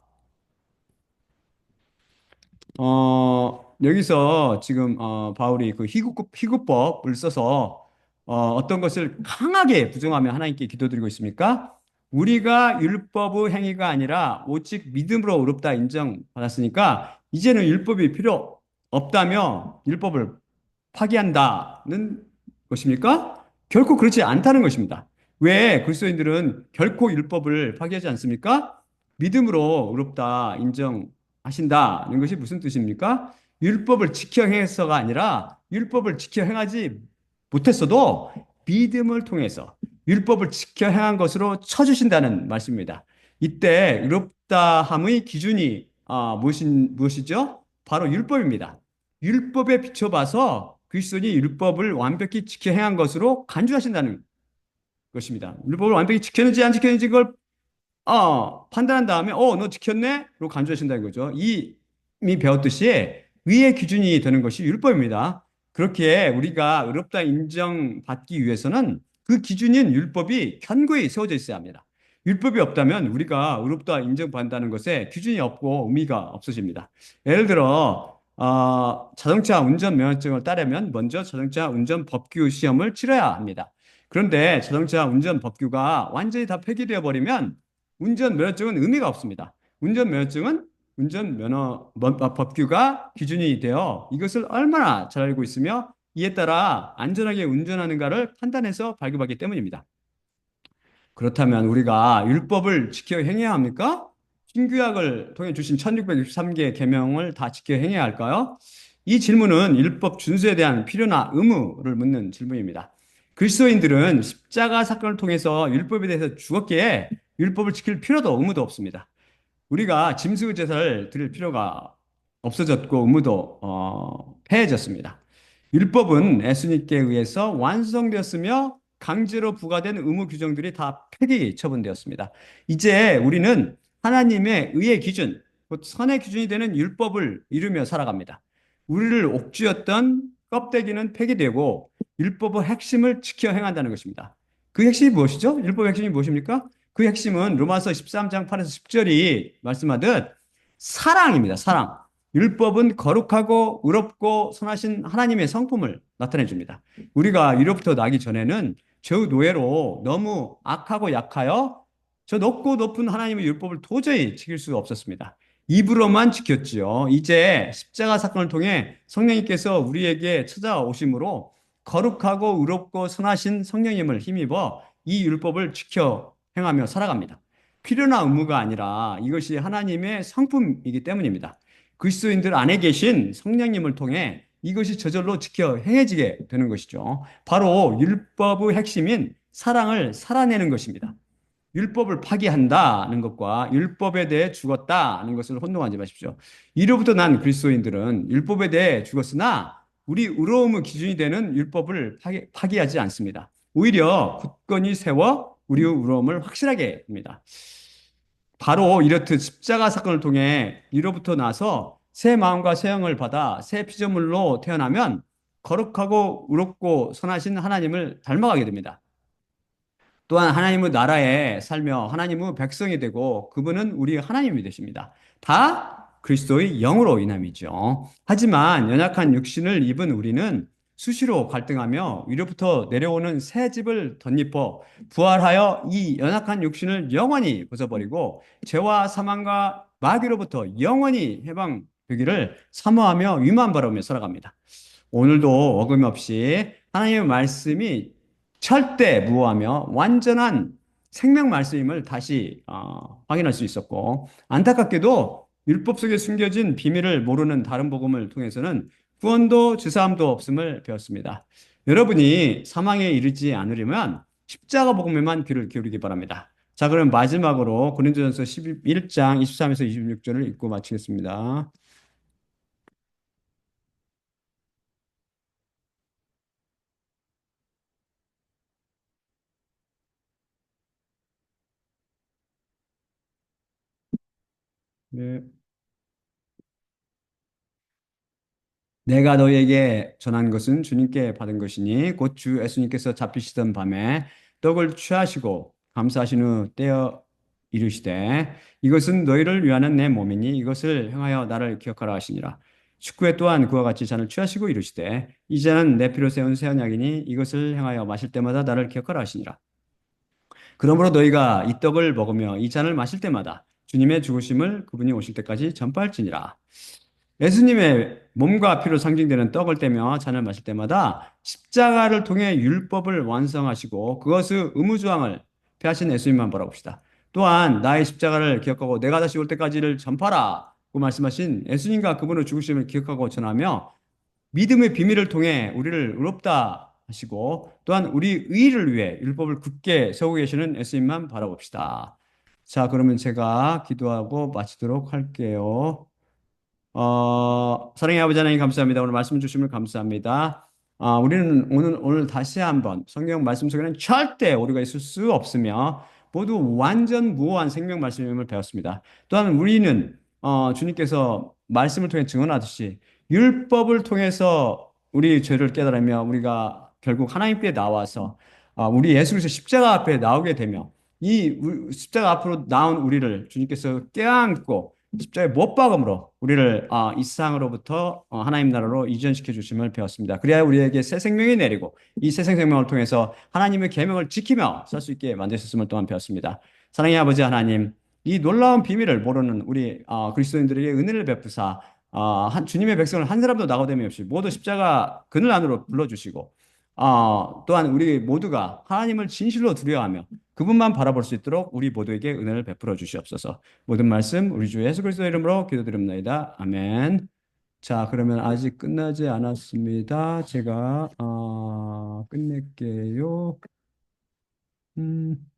여기서 지금 바울이 그 희구법을 써서 어떤 것을 강하게 부정하며 하나님께 기도드리고 있습니까? 우리가 율법의 행위가 아니라 오직 믿음으로 의롭다 인정받았으니까 이제는 율법이 필요 없다며 율법을 파기한다는 것입니까? 결코 그렇지 않다는 것입니다. 왜 그리스도인들은 결코 율법을 파기하지 않습니까? 믿음으로 의롭다 인정하신다는 것이 무슨 뜻입니까? 율법을 지켜 행해서가 아니라 율법을 지켜 행하지 못했어도 믿음을 통해서 율법을 지켜 행한 것으로 쳐주신다는 말씀입니다. 이때 의롭다함의 기준이 무엇이죠? 바로 율법입니다. 율법에 비춰봐서 그리스도인이 율법을 완벽히 지켜 행한 것으로 간주하신다는 것입니다. 율법을 완벽히 지켰는지 안 지켰는지 그걸 판단한 다음에, 너 지켰네? 로 간주하신다는 거죠. 이미 배웠듯이 의의 기준이 되는 것이 율법입니다. 그렇게 우리가 의롭다 인정받기 위해서는 그 기준인 율법이 견고히 세워져 있어야 합니다. 율법이 없다면 우리가 의롭다 인정받는다는 것에 기준이 없고 의미가 없어집니다. 예를 들어, 자동차 운전 면허증을 따려면 먼저 자동차 운전 법규 시험을 치러야 합니다. 그런데 자동차 운전 법규가 완전히 다 폐기되어 버리면 운전면허증은 의미가 없습니다. 운전면허증은 법규가 기준이 되어 이것을 얼마나 잘 알고 있으며 이에 따라 안전하게 운전하는가를 판단해서 발급하기 때문입니다. 그렇다면 우리가 율법을 지켜 행해야 합니까? 신구약을 통해 주신 1663개 계명을 다 지켜 행해야 할까요? 이 질문은 율법 준수에 대한 필요나 의무를 묻는 질문입니다. 그리스도인들은 십자가 사건을 통해서 율법에 대해서 죽었기에 율법을 지킬 필요도 의무도 없습니다. 우리가 짐승의 제사를 드릴 필요가 없어졌고 의무도 폐해졌습니다. 율법은 예수님께 의해서 완성되었으며 강제로 부과된 의무 규정들이 다 폐기 처분되었습니다. 이제 우리는 하나님의 의의 기준, 곧 선의 기준이 되는 율법을 이루며 살아갑니다. 우리를 옥죄었던 껍데기는 폐기되고 율법의 핵심을 지켜 행한다는 것입니다. 그 핵심이 무엇이죠? 율법의 핵심이 무엇입니까? 그 핵심은 로마서 13장 8에서 10절이 말씀하듯 사랑입니다. 사랑. 율법은 거룩하고 의롭고 선하신 하나님의 성품을 나타내 줍니다. 우리가 유로부터 나기 전에는 저 노예로 너무 악하고 약하여 저 높고 높은 하나님의 율법을 도저히 지킬 수 없었습니다. 입으로만 지켰지요. 이제 십자가 사건을 통해 성령님께서 우리에게 찾아오심으로 거룩하고 의롭고 선하신 성령님을 힘입어 이 율법을 지켜 행하며 살아갑니다. 필요나 의무가 아니라 이것이 하나님의 성품이기 때문입니다. 그리스도인들 안에 계신 성령님을 통해 이것이 저절로 지켜 행해지게 되는 것이죠. 바로 율법의 핵심인 사랑을 살아내는 것입니다. 율법을 파기한다는 것과 율법에 대해 죽었다는 것을 혼동하지 마십시오. 이로부터 난 그리스도인들은 율법에 대해 죽었으나 우리 의로움의 기준이 되는 율법을 파기하지 않습니다. 오히려 굳건히 세워 우리의 의로움을 확실하게 합니다. 바로 이렇듯 십자가 사건을 통해 이로부터 나서 새 마음과 새 영을 받아 새 피조물로 태어나면 거룩하고 의롭고 선하신 하나님을 닮아가게 됩니다. 또한 하나님의 나라에 살며 하나님의 백성이 되고 그분은 우리 하나님이 되십니다. 다 그리스도의 영으로 인함이죠. 하지만 연약한 육신을 입은 우리는 수시로 갈등하며 위로부터 내려오는 새 집을 덧입어 부활하여 이 연약한 육신을 영원히 벗어버리고 죄와 사망과 마귀로부터 영원히 해방되기를 사모하며 위만 바라며 살아갑니다. 오늘도 어김없이 하나님의 말씀이 절대 무효하며 완전한 생명 말씀임을 다시 확인할 수 있었고 안타깝게도 율법 속에 숨겨진 비밀을 모르는 다른 복음을 통해서는 구원도 죄사함도 없음을 배웠습니다. 여러분이 사망에 이르지 않으려면 십자가 복음에만 귀를 기울이기 바랍니다. 자, 그럼 마지막으로 고린도전서 11장 23에서 26절을 읽고 마치겠습니다. 네. 내가 너희에게 전한 것은 주님께 받은 것이니 곧 주 예수님께서 잡히시던 밤에 떡을 취하시고 감사하신 후 떼어 이르시되 이것은 너희를 위하는 내 몸이니 이것을 행하여 나를 기억하라 하시니라. 축구에 또한 그와 같이 잔을 취하시고 이르시되 이 잔은 내 피로 세운 새 언약이니 이것을 행하여 마실 때마다 나를 기억하라 하시니라. 그러므로 너희가 이 떡을 먹으며 이 잔을 마실 때마다 주님의 죽으심을 그분이 오실 때까지 전파할지니라. 예수님의 몸과 피로 상징되는 떡을 떼며 잔을 마실 때마다 십자가를 통해 율법을 완성하시고 그것의 의무조항을 폐하신 예수님만 바라봅시다. 또한 나의 십자가를 기억하고 내가 다시 올 때까지를 전파라고 말씀하신 예수님과 그분의 죽으심을 기억하고 전하며 믿음의 비밀을 통해 우리를 의롭다 하시고 또한 우리 의를 위해 율법을 굳게 세우고 계시는 예수님만 바라봅시다. 자, 그러면 제가 기도하고 마치도록 할게요. 사랑의 아버지 하나님 감사합니다. 오늘 말씀 주심을 감사합니다. 우리는 오늘 다시 한번 성경 말씀 속에는 절대 오류가 있을 수 없으며 모두 완전 무오한 생명 말씀임을 배웠습니다. 또한 우리는 주님께서 말씀을 통해 증언하듯이 율법을 통해서 우리 죄를 깨달으며 우리가 결국 하나님께 나와서 우리 예수 그리스도 십자가 앞에 나오게 되며 십자가 앞으로 나온 우리를 주님께서 껴안고 십자가에 못 박음으로 우리를 이 세상으로부터 하나님 나라로 이전시켜 주심을 배웠습니다. 그래야 우리에게 새 생명이 내리고 이 새 생명을 통해서 하나님의 계명을 지키며 살 수 있게 만드셨음을 또한 배웠습니다. 사랑의 아버지 하나님, 이 놀라운 비밀을 모르는 우리 그리스도인들에게 은혜를 베푸사 주님의 백성을 한 사람도 낙오됨이 없이 모두 십자가 그늘 안으로 불러주시고 또한 우리 모두가 하나님을 진실로 두려워하며 그분만 바라볼 수 있도록 우리 모두에게 은혜를 베풀어 주시옵소서. 모든 말씀 우리 주 예수 그리스도의 이름으로 기도드립니다. 아멘. 자, 그러면 아직 끝나지 않았습니다. 제가 끝낼게요. 음.